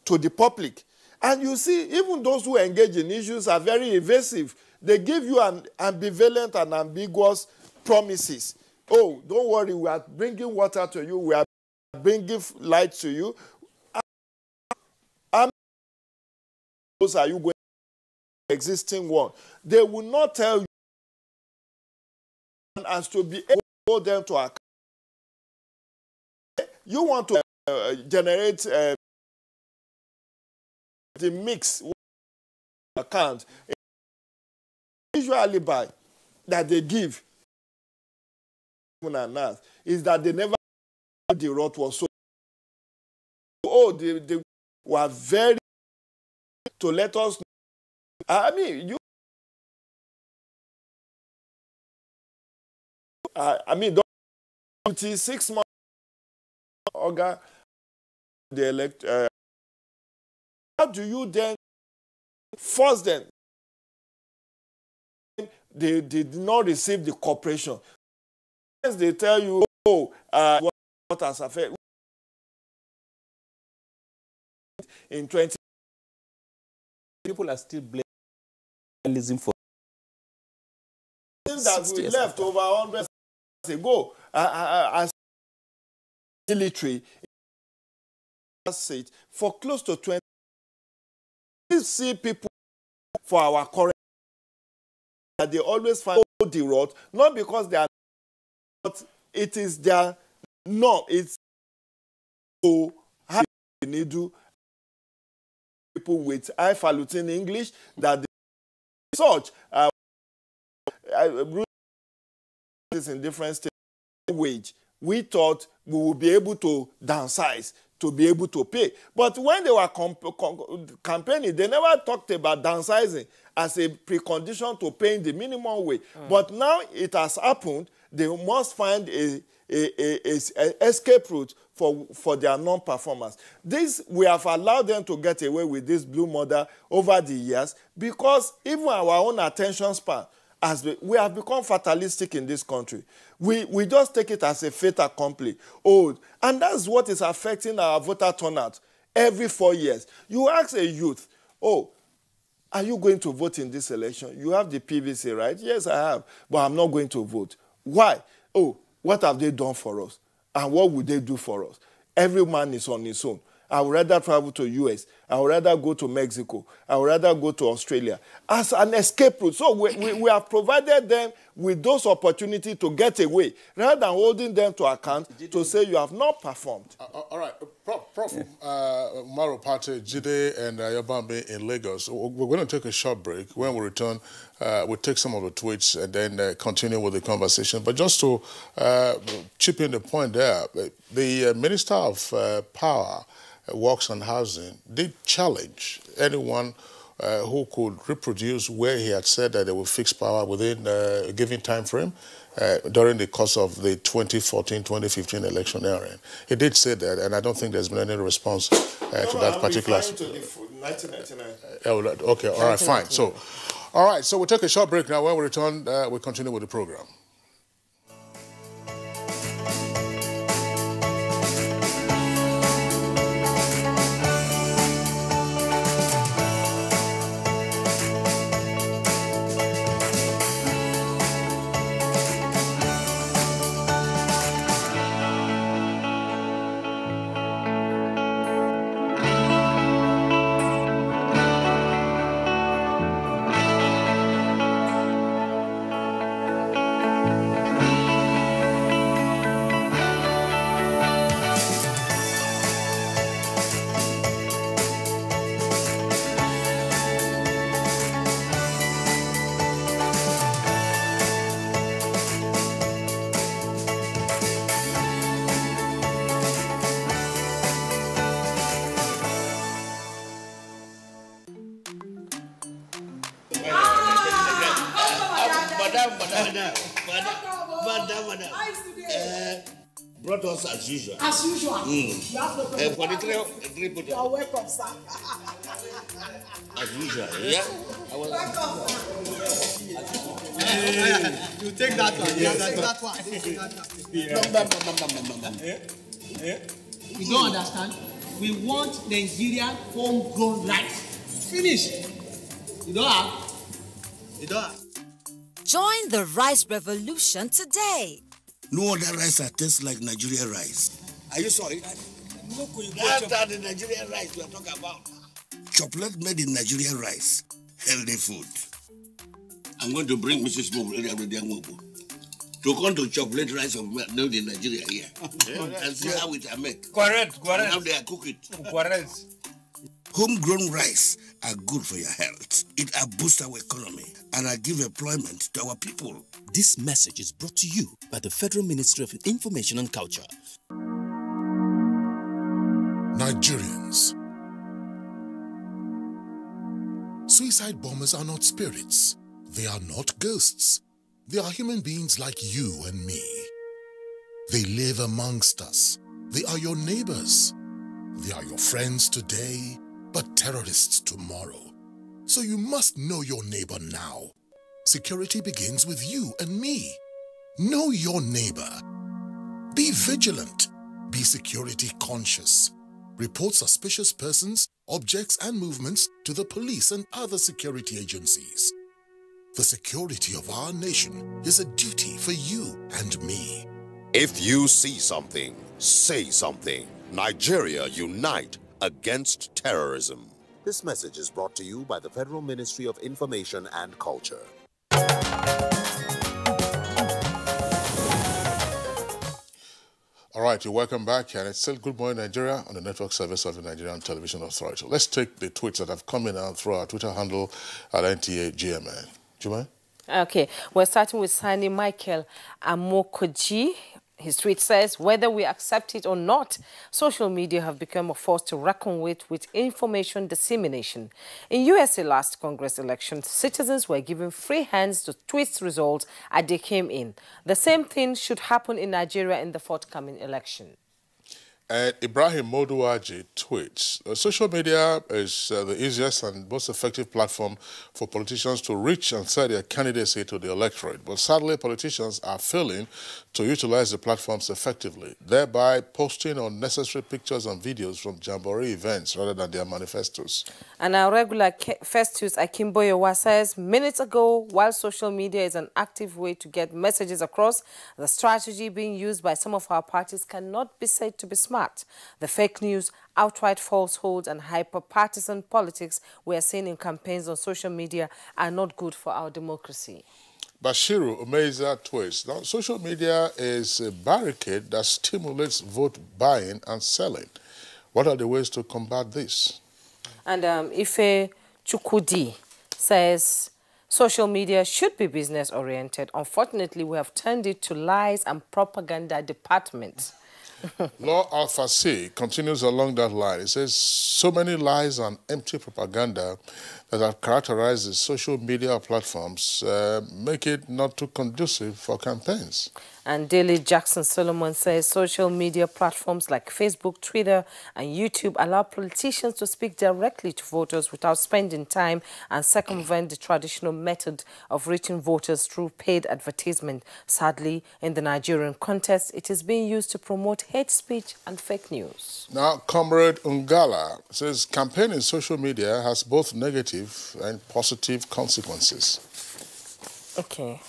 to the public. And you see, even those who engage in issues are very evasive. They give you an ambivalent and ambiguous promises. Oh, don't worry, we are bringing water to you, we are bringing light to you. How many are you going to existing one? They will not tell you as to be able to hold them to account. You want to generate the mix account. Usually by that they give is that they never the rot was so they were very to let us know. I mean you I mean 26 months Oga the elect how do you then force them? They did not receive the cooperation. They tell you, oh, what has affected in 20. People are still blaming for that we left over 100 years ago as military for close to 20. We see people for our current that they always find the road, not because they are, but it is their no. It's to have to people with high falutin English that they search in different states wage. We thought we would be able to downsize to be able to pay. But when they were campaigning, they never talked about downsizing as a precondition to paying the minimum wage. But now it has happened, they must find a escape route for their non-performance. This, we have allowed them to get away with this blue model over the years because even our own attention span, we have become fatalistic in this country. We just take it as a fait accompli. And that's what is affecting our voter turnout every 4 years. You ask a youth, are you going to vote in this election? You have the PVC, right? Yes, I have, but I'm not going to vote. Why? What have they done for us? And what would they do for us? Every man is on his own. I would rather travel to US. I would rather go to Mexico. I would rather go to Australia as an escape route. So we have provided them with those opportunities to get away, rather than holding them to account to say you have not performed. All right, Prof. Maro Pate, Jide, and Yabambe in Lagos. We're going to take a short break. When we return, we'll take some of the tweets and then continue with the conversation. But just to chip in the point there, the Minister of Power, Works and Housing, did challenge anyone who could reproduce where he had said that they will fix power within a given time frame during the course of the 2014-2015 election era. He did say that, and I don't think there's been any response to that particular. To the 1999. Okay, all right, fine. So, all right, so we'll take a short break now. When we return, we'll continue with the program. Brought us as usual. As usual. You have no problem. For the three you are welcome, sir. As usual, yeah? Welcome. You take that one. Take that one. You don't understand? We want Nigerian homegrown rice. Finish. You don't have? You don't have? Join the rice revolution today. No other rice that tastes like Nigerian rice. Are you sorry? That's the Nigerian rice we are talking about. Chocolate made in Nigerian rice. Healthy food. I'm going to bring Mrs. Mom to come to chocolate rice made in Nigeria here. And see how it are made. Correct. And how they are cook it. Correct. Homegrown rice are good for your health. It boosts our economy and give employment to our people. This message is brought to you by the Federal Ministry of Information and Culture. Nigerians. Suicide bombers are not spirits. They are not ghosts. They are human beings like you and me. They live amongst us. They are your neighbors. They are your friends today, but terrorists tomorrow. So you must know your neighbor now. Security begins with you and me. Know your neighbor. Be vigilant. Be security conscious. Report suspicious persons, objects, and movements to the police and other security agencies. The security of our nation is a duty for you and me. If you see something, say something. Nigeria, unite against terrorism. This message is brought to you by the Federal Ministry of Information and Culture. All right, you're welcome back, and it's still Good Morning Nigeria on the network service of the Nigerian Television Authority. Let's take the tweets that have come in through our Twitter handle at NTA GMA. Juma? Okay, we're starting with Sani Michael Amokoji. His tweet says, whether we accept it or not, social media have become a force to reckon with information dissemination. In USA last Congress election, citizens were given free hands to tweet results as they came in. The same thing should happen in Nigeria in the forthcoming election. And Ibrahim Moduaji tweets, social media is the easiest and most effective platform for politicians to reach and sell their candidacy to the electorate. But sadly, politicians are failing to utilize the platforms effectively, thereby posting unnecessary pictures and videos from Jamboree events rather than their manifestos. And our regular Festus Akimboyewa says, minutes ago, while social media is an active way to get messages across, the strategy being used by some of our parties cannot be said to be smart. The fake news, outright falsehoods, and hyper-partisan politics we are seeing in campaigns on social media are not good for our democracy. Bashiru Umeza tweets, now social media is a barricade that stimulates vote buying and selling. What are the ways to combat this? And Ife Chukudi says, social media should be business-oriented. Unfortunately, we have turned it to lies and propaganda department. Law Alpha C continues along that line. It says, so many lies and empty propaganda that have characterized the social media platforms make it not too conducive for campaigns. And Daily Jackson Solomon says social media platforms like Facebook, Twitter, and YouTube allow politicians to speak directly to voters without spending time and circumvent the traditional method of reaching voters through paid advertisement. Sadly, in the Nigerian context, it is being used to promote hate speech and fake news. Now, Comrade Ungala says campaigning social media has both negative and positive consequences. Okay.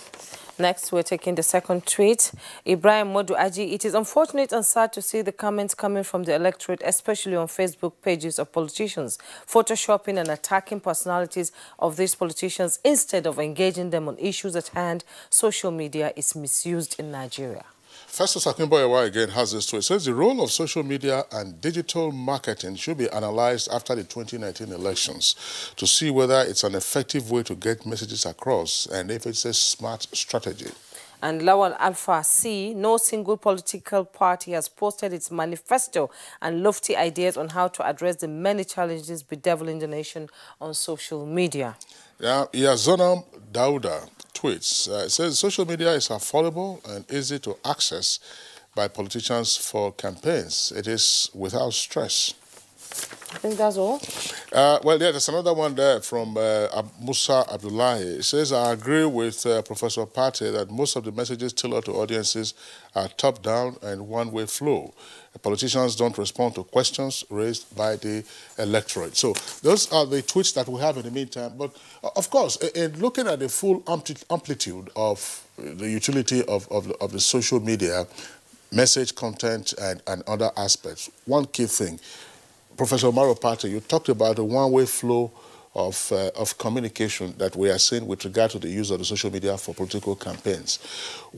Next, we're taking the second tweet. Ibrahim Moduaji, it is unfortunate and sad to see the comments coming from the electorate, especially on Facebook pages of politicians, photoshopping and attacking personalities of these politicians instead of engaging them on issues at hand. Social media is misused in Nigeria. Festus Akimboyewa again has this tweet. It says the role of social media and digital marketing should be analyzed after the 2019 elections to see whether it's an effective way to get messages across and if it's a smart strategy. And Lawal Alpha C, no single political party has posted its manifesto and lofty ideas on how to address the many challenges bedeviling the nation on social media. Yeah, Yazonam Dauda tweets. It says social media is affordable and easy to access by politicians for campaigns. It is without stress. I think that's all. Well, yeah, there's another one there from Musa Abdullahi. It says, I agree with Professor Pate that most of the messages tailored to audiences are top-down and one-way flow. Politicians don't respond to questions raised by the electorate. So those are the tweets that we have in the meantime. But, of course, in looking at the full amplitude of the utility of the social media, message content and other aspects, one key thing, Professor Maro Pate, you talked about the one-way flow of communication that we are seeing with regard to the use of the social media for political campaigns.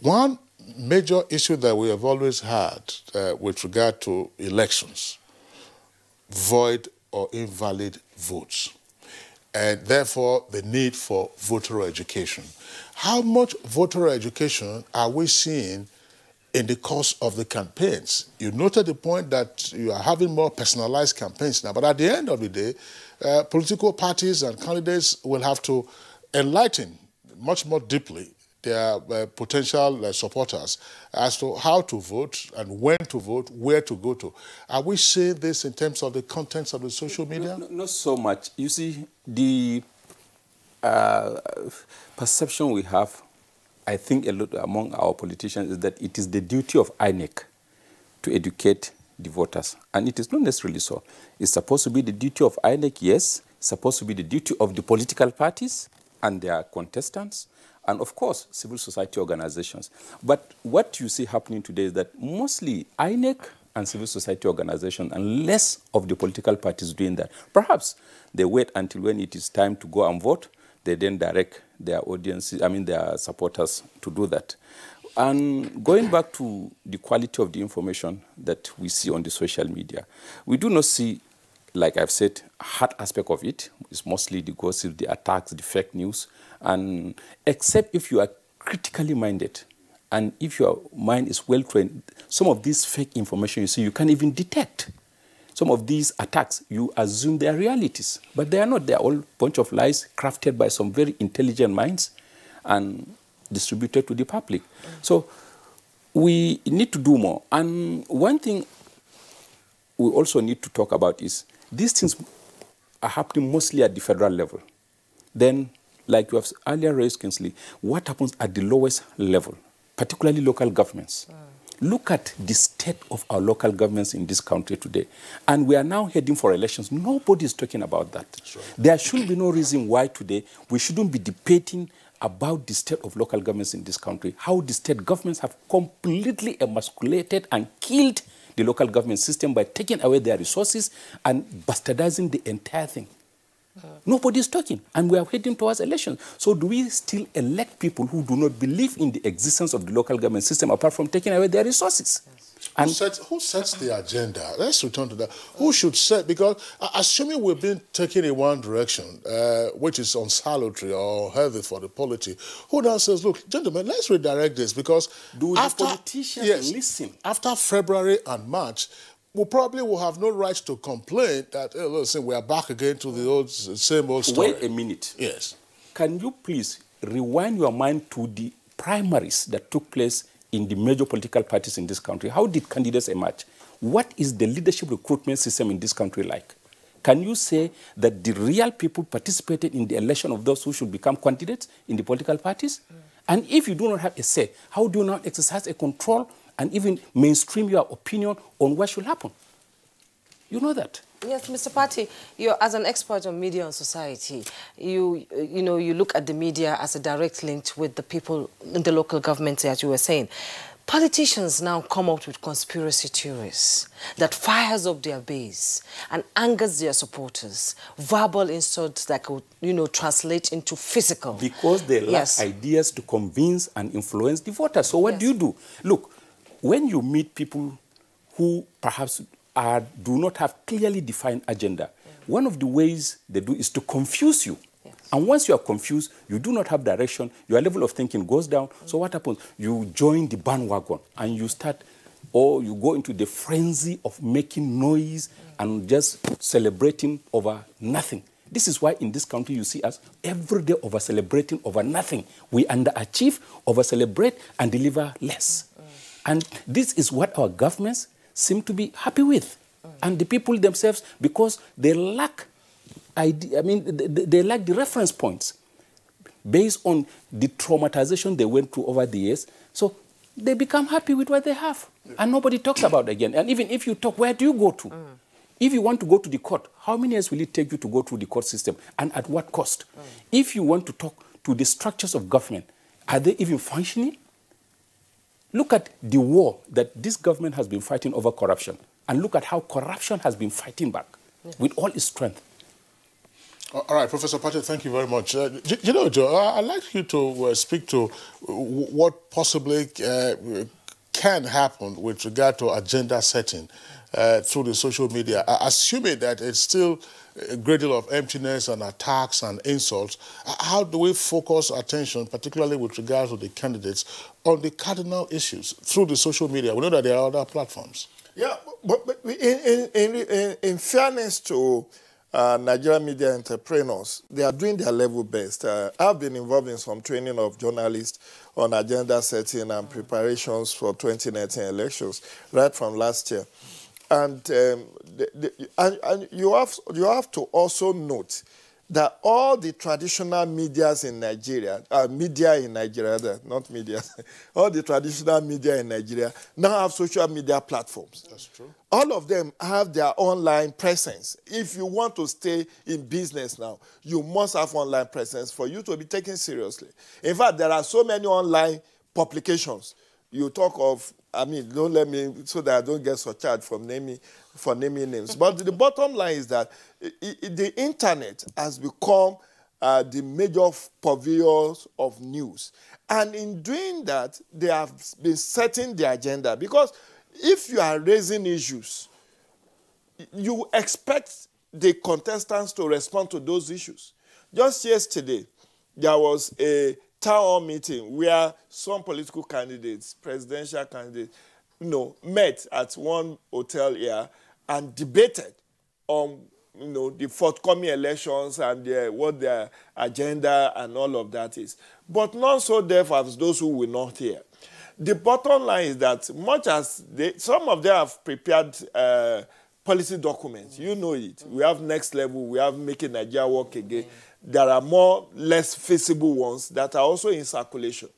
One major issue that we have always had with regard to elections, void or invalid votes, and therefore the need for voter education. How much voter education are we seeing in the course of the campaigns? You noted the point that you are having more personalized campaigns now, but at the end of the day, political parties and candidates will have to enlighten much more deeply their potential supporters as to how to vote and when to vote, where to go to. Are we seeing this in terms of the contents of the social media? Not so much. You see, the perception we have, I think a lot among our politicians, is that it is the duty of INEC to educate the voters. And it is not necessarily so. It's supposed to be the duty of INEC, yes. It's supposed to be the duty of the political parties and their contestants, and of course, civil society organizations. But what you see happening today is that mostly INEC and civil society organizations, and less of the political parties doing that. Perhaps they wait until when it is time to go and vote, they then direct their audiences, their supporters to do that. And going back to the quality of the information that we see on the social media, we do not see, like I've said, a hard aspect of it. It's mostly the gossip, the attacks, the fake news. And except if you are critically minded and if your mind is well trained, some of this fake information you see, you can't even detect. Some of these attacks, you assume they are realities, but they are not. They are all a bunch of lies crafted by some very intelligent minds and distributed to the public. So we need to do more. And one thing we also need to talk about is these things are happening mostly at the federal level. Then, like you have earlier raised, Kingsley, what happens at the lowest level, particularly local governments? Look at the state of our local governments in this country today. And we are now heading for elections. Nobody is talking about that. Right. There should be no reason why today we shouldn't be debating about the state of local governments in this country, how the state governments have completely emasculated and killed the local government system by taking away their resources and bastardizing the entire thing. Nobody is talking, and we are heading towards elections. So do we still elect people who do not believe in the existence of the local government system apart from taking away their resources? And who sets the agenda? Let's return to that. Who should set? Because assuming we've been taken in one direction, which is unsalutary or healthy for the polity, who now says, look, gentlemen, let's redirect this? Because do the politicians listen? After February and March, we probably will have no right to complain that, hey, listen, we are back again to the same old story. Wait a minute. Yes. Can you please rewind your mind to the primaries that took place in the major political parties in this country? How did candidates emerge? What is the leadership recruitment system in this country like? Can you say that the real people participated in the election of those who should become candidates in the political parties? And if you do not have a say, how do you not exercise a control and even mainstream your opinion on what should happen? You know that. Yes, Mr. Pate, as an expert on media and society, you look at the media as a direct link with the people in the local government, as you were saying. Politicians now come out with conspiracy theories that fires up their base and angers their supporters. Verbal insults that could, translate into physical. Because they lack ideas to convince and influence the voters. So what do you do? Look, when you meet people who perhaps do not have clearly defined agenda, one of the ways they do is to confuse you. Yes. And once you are confused, you do not have direction, your level of thinking goes down. So what happens? You join the bandwagon and you start, or you go into the frenzy of making noise and just celebrating over nothing. This is why in this country you see us every day over-celebrating over nothing. We underachieve, over-celebrate, and deliver less. And this is what our governments seem to be happy with. And the people themselves, because they lack they lack the reference points based on the traumatization they went through over the years. So they become happy with what they have. And nobody talks about it again. And even if you talk, where do you go to? If you want to go to the court, how many years will it take you to go through the court system? And at what cost? If you want to talk to the structures of government, are they even functioning? Look at the war that this government has been fighting over corruption. And look at how corruption has been fighting back with all its strength. All right, Professor Patrick, thank you very much. You know, Joe, I'd like you to speak to what possibly can happen with regard to agenda setting through the social media, assuming that it's still a great deal of emptiness and attacks and insults. How do we focus attention, particularly with regard to the candidates, on the cardinal issues through the social media? We know that there are other platforms. Yeah, but in fairness to Nigerian media entrepreneurs, they are doing their level best. I've been involved in some training of journalists on agenda setting and preparations for 2019 elections right from last year. And, you have to also note that all the traditional medias in Nigeria, all the traditional media in Nigeria now have social media platforms. That's true. All of them have their online presence. If you want to stay in business now, you must have online presence for you to be taken seriously. In fact, there are so many online publications. You talk of, don't let me, so that I don't get surcharged for naming names. But the bottom line is that the internet has become the major purveyors of news. And in doing that, they have been setting the agenda. Because if you are raising issues, you expect the contestants to respond to those issues. Just yesterday, there was a town hall meeting where some political candidates, presidential candidates, met at one hotel here and debated on the forthcoming elections and what their agenda and all of that is. But not so deaf as those who will not hear. The bottom line is that much as some of them have prepared policy documents, you know it. We have Next Level, we have Making Nigeria Work Again. There are less feasible ones that are also in circulation.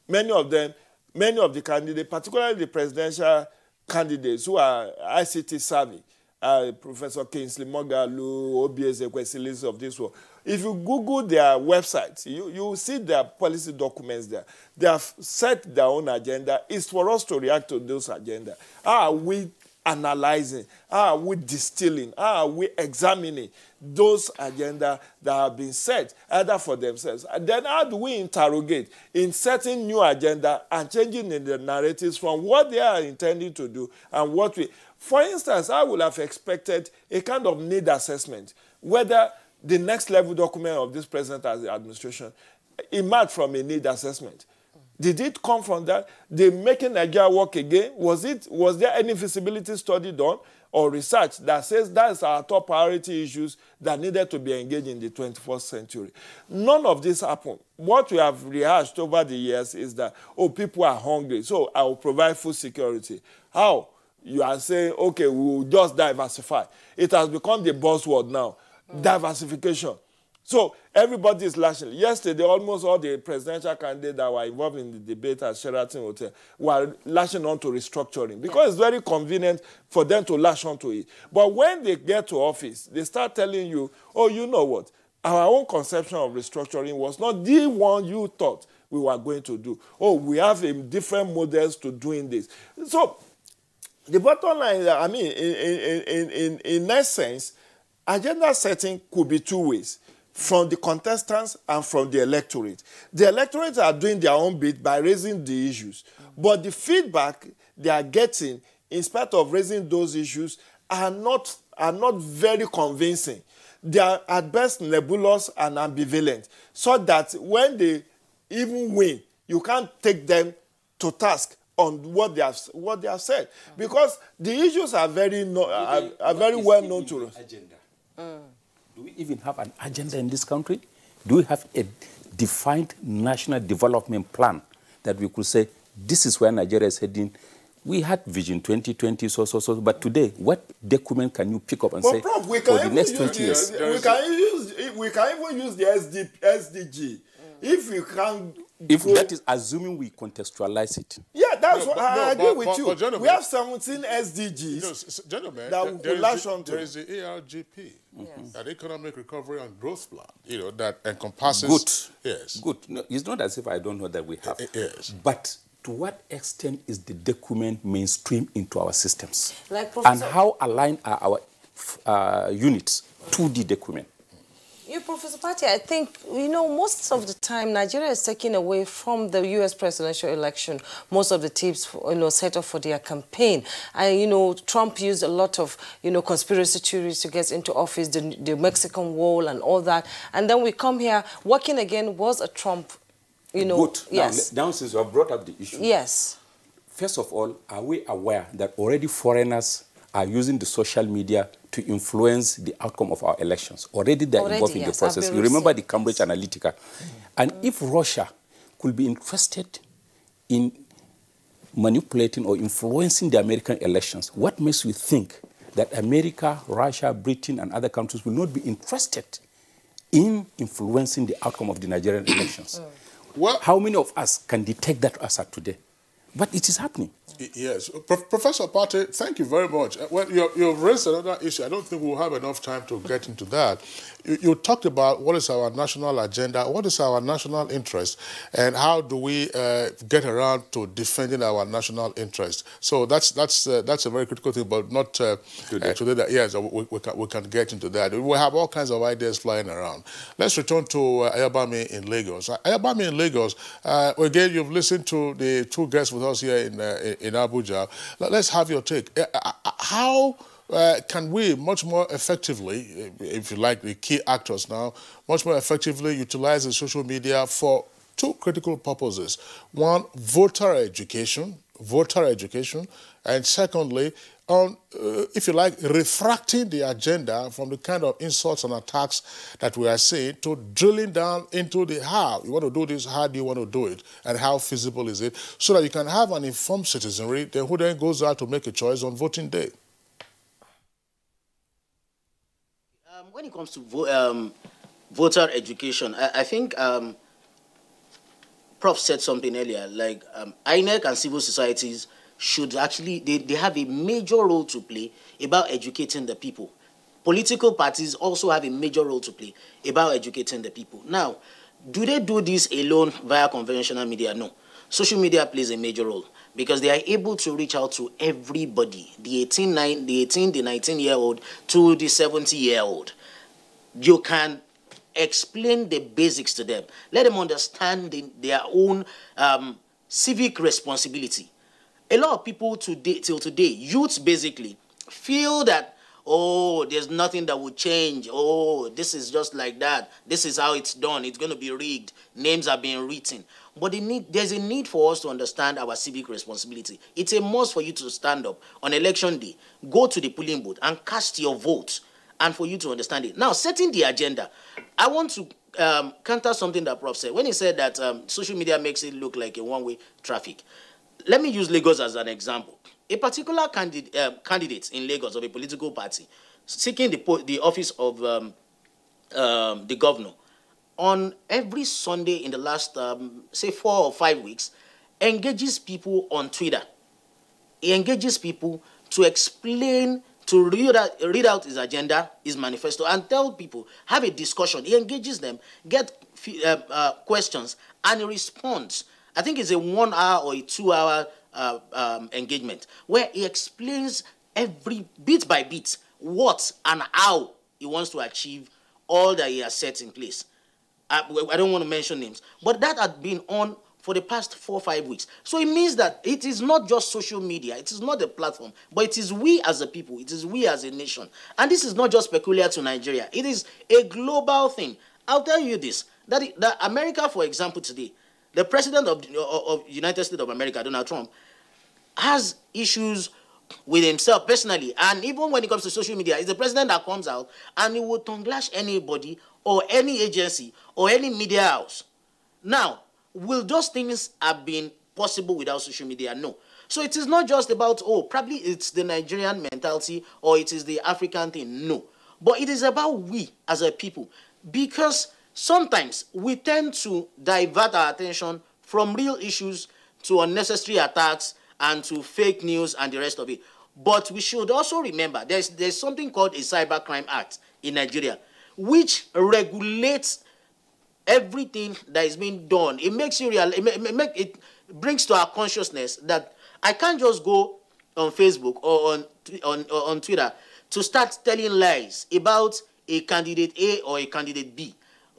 Many of the candidates, particularly the presidential candidates who are ICT savvy, Professor Kingsley Moghalu, Obi Ezekwesili of this world. If you Google their websites, you will see their policy documents there. They have set their own agenda. It's for us to react to those agendas. How are we analyzing? How are we distilling? How are we examining those agendas that have been set, either for themselves? And then how do we interrogate in setting new agenda and changing in the narratives from what they are intending to do and what we... For instance, I would have expected a kind of need assessment, whether the Next Level document of this present administration emerged from a need assessment. Did it come from that? The Making Nigeria Work Again, was there any feasibility study done or research that says that's our top priority issues that needed to be engaged in the 21st century? None of this happened. What we have rehashed over the years is that, people are hungry, so I will provide food security. How? You are saying, okay, we will just diversify. It has become the buzzword now, diversification. So everybody is lashing. Yesterday, almost all the presidential candidates that were involved in the debate at Sheraton Hotel were lashing on to restructuring because it's very convenient for them to lash onto it. But when they get to office, they start telling you, you know what? Our own conception of restructuring was not the one you thought we were going to do. We have different models to doing this. So the bottom line is that, in essence, agenda setting could be two ways, from the contestants and from the electorate. The electorate are doing their own bit by raising the issues, but the feedback they are getting, in spite of raising those issues, are not very convincing. They are at best nebulous and ambivalent, so that when they even win, you can't take them to task on what they have said, because the issues are very well known to us. Do we even have an agenda in this country? Do we have a defined national development plan that we could say, this is where Nigeria is heading? We had Vision 2020, but today, what document can you pick up and say, Prof, for the next 20 years? We can even use the SDG. If we can... If that is assuming we contextualize it. Yeah, that's what I agree with you. Gentlemen, we have 17 SDGs gentlemen, that we latch on to. There is the ARGP, an economic recovery and growth plan, that encompasses... Good. Yes. Good. No, it's not as if I don't know that we have. Yes. But to what extent is the document mainstream into our systems? Like and how aligned are our units to the document? You, Professor Patti, I think, most of the time, Nigeria is taking away from the U.S. presidential election most of the tips, set up for their campaign. And, Trump used a lot of, conspiracy theories to get into office, the Mexican wall and all that. And then we come here, working again was a Trump, Good. Yes. Now, since you have brought up the issue. Yes. First of all, are we aware that already foreigners are using the social media to influence the outcome of our elections? Already they're involved in the process. You remember the Cambridge Analytica. And if Russia could be interested in manipulating or influencing the American elections, what makes you think that America, Russia, Britain, and other countries will not be interested in influencing the outcome of the Nigerian elections? Well, how many of us can detect that as of today? But it is happening. Yes. Professor Patti, thank you very much. Well, you've raised another issue. I don't think we'll have enough time to get into that. You talked about what is our national agenda, what is our national interest, and how do we get around to defending our national interest. So that's a very critical thing, but not today. Yes, we can get into that. We have all kinds of ideas flying around. Let's return to Ayabami in Lagos. Ayabami in Lagos, again, you've listened to the two guests with us here in Abuja. Let's have your take. How can we much more effectively, if you like, the key actors now, much more effectively utilize the social media for two critical purposes? One, voter education, and secondly, on, if you like, refracting the agenda from the kind of insults and attacks that we are seeing to drilling down into the how. You want to do this, how do you want to do it, and how feasible is it, so that you can have an informed citizenry who then goes out to make a choice on voting day. When it comes to voter education, I think Prof said something earlier, like INEC and civil societies should actually, they have a major role to play about educating the people. Political parties also have a major role to play about educating the people. Now, do they do this alone via conventional media? No. Social media plays a major role because they are able to reach out to everybody, the 19-year-old to the 70-year-old. You can explain the basics to them. Let them understand their own civic responsibility. A lot of people today, till today, youths basically, feel that, oh, there's nothing that will change. Oh, this is just like that. This is how it's done. It's going to be rigged. Names are being written. But there's a need for us to understand our civic responsibility. It's a must for you to stand up on election day, go to the polling booth and cast your vote, and for you to understand it. Now, setting the agenda, I want to counter something that Prof said. When he said that social media makes it look like a one-way traffic. Let me use Lagos as an example. A particular candidate in Lagos of a political party seeking the office of the governor on every Sunday in the last, say, 4 or 5 weeks, engages people on Twitter. He engages people to explain, to read out his agenda, his manifesto, and tell people, have a discussion. He engages them, get questions, and he responds. I think it's a 1 hour or a 2 hour engagement where he explains every bit by bit what and how he wants to achieve all that he has set in place. I don't want to mention names, but that had been on for the past 4 or 5 weeks. So it means that it is not just social media, it is not a platform, but it is we as a people, it is we as a nation. And this is not just peculiar to Nigeria, it is a global thing. I'll tell you this, that America, for example, today, the president of United States of America, Donald Trump, has issues with himself personally. And even when it comes to social media, it's the president that comes out and he will tongue lash anybody or any agency or any media house. Now, will those things have been possible without social media? No. So it is not just about, oh, probably it's the Nigerian mentality or it is the African thing. No. But it is about we as a people. Because sometimes we tend to divert our attention from real issues to unnecessary attacks and to fake news and the rest of it. But we should also remember there's something called a Cybercrime Act in Nigeria, which regulates everything that is being done. It makes you real. It brings to our consciousness that I can't just go on Facebook or on Twitter to start telling lies about a candidate A or a candidate B,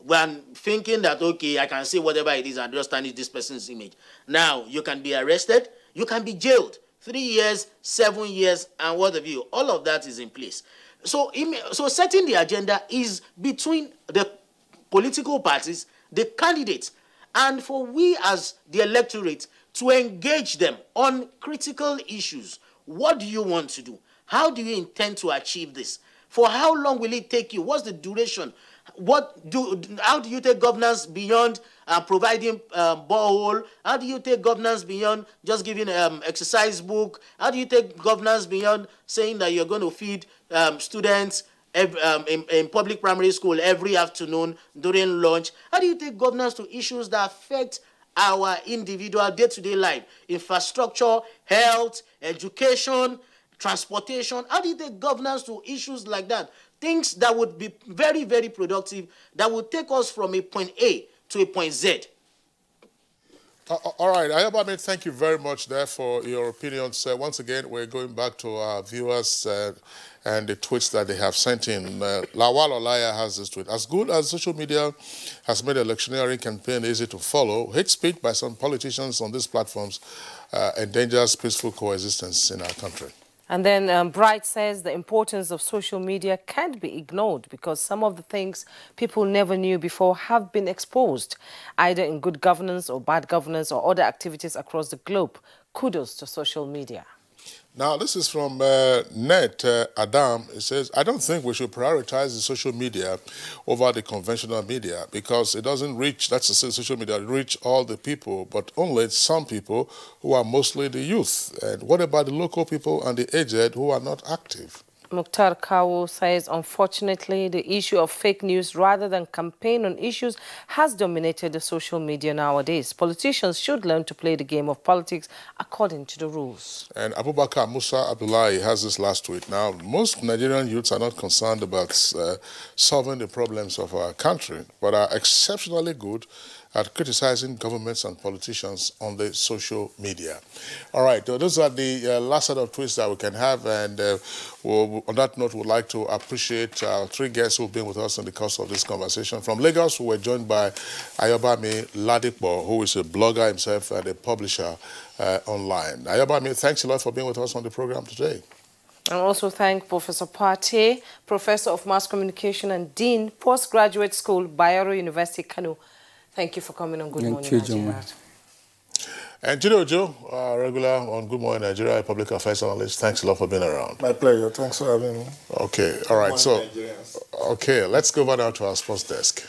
when thinking that, okay, I can say whatever it is and just tarnish this person's image. Now, you can be arrested, you can be jailed, 3 years, 7 years, and what have you. All of that is in place. So setting the agenda is between the political parties, the candidates, and for we as the electorate to engage them on critical issues. What do you want to do? How do you intend to achieve this? For how long will it take you? What's the duration? How do you take governance beyond providing borehole? How do you take governance beyond just giving exercise book? How do you take governance beyond saying that you're going to feed students in public primary school every afternoon during lunch? How do you take governance to issues that affect our individual day-to-day life? Infrastructure, health, education, transportation. How do you take governance to issues like that? Things that would be very, very productive, that would take us from a point A to a point Z. All right, Ayobami, thank you very much there for your opinions. Once again, we're going back to our viewers and the tweets that they have sent in. Lawal Olaya has this tweet. As good as social media has made electioneering campaign easy to follow, hate speech by some politicians on these platforms endangers peaceful coexistence in our country. And then Bright says the importance of social media can't be ignored because some of the things people never knew before have been exposed, either in good governance or bad governance or other activities across the globe. Kudos to social media. Now, this is from Net Adam. It says, I don't think we should prioritize the social media over the conventional media because it doesn't reach, that's to say, social media, reach all the people, but only some people who are mostly the youth. And what about the local people and the aged who are not active? Mukhtar Kawu says, unfortunately, the issue of fake news rather than campaign on issues has dominated the social media nowadays. Politicians should learn to play the game of politics according to the rules. And Abubakar Musa Abdullahi has this last tweet. Now, most Nigerian youths are not concerned about solving the problems of our country, but are exceptionally good at criticizing governments and politicians on the social media. All right, those are the last set of tweets that we can have, and on that note, we'd like to appreciate our three guests who've been with us in the course of this conversation. From Lagos, we were joined by Ayobami Ladipo, who is a blogger himself and a publisher online. Ayobami, thanks a lot for being with us on the program today. I also thank Professor Pate, Professor of Mass Communication and Dean, Postgraduate School, Bayero University, Kano. Thank you for coming on Good Morning Nigeria. And Jide Ojo, regular on Good Morning Nigeria, public affairs analyst. Thanks a lot for being around. My pleasure. Thanks for having me. Okay, all right. So, okay, let's go over now to our sports desk.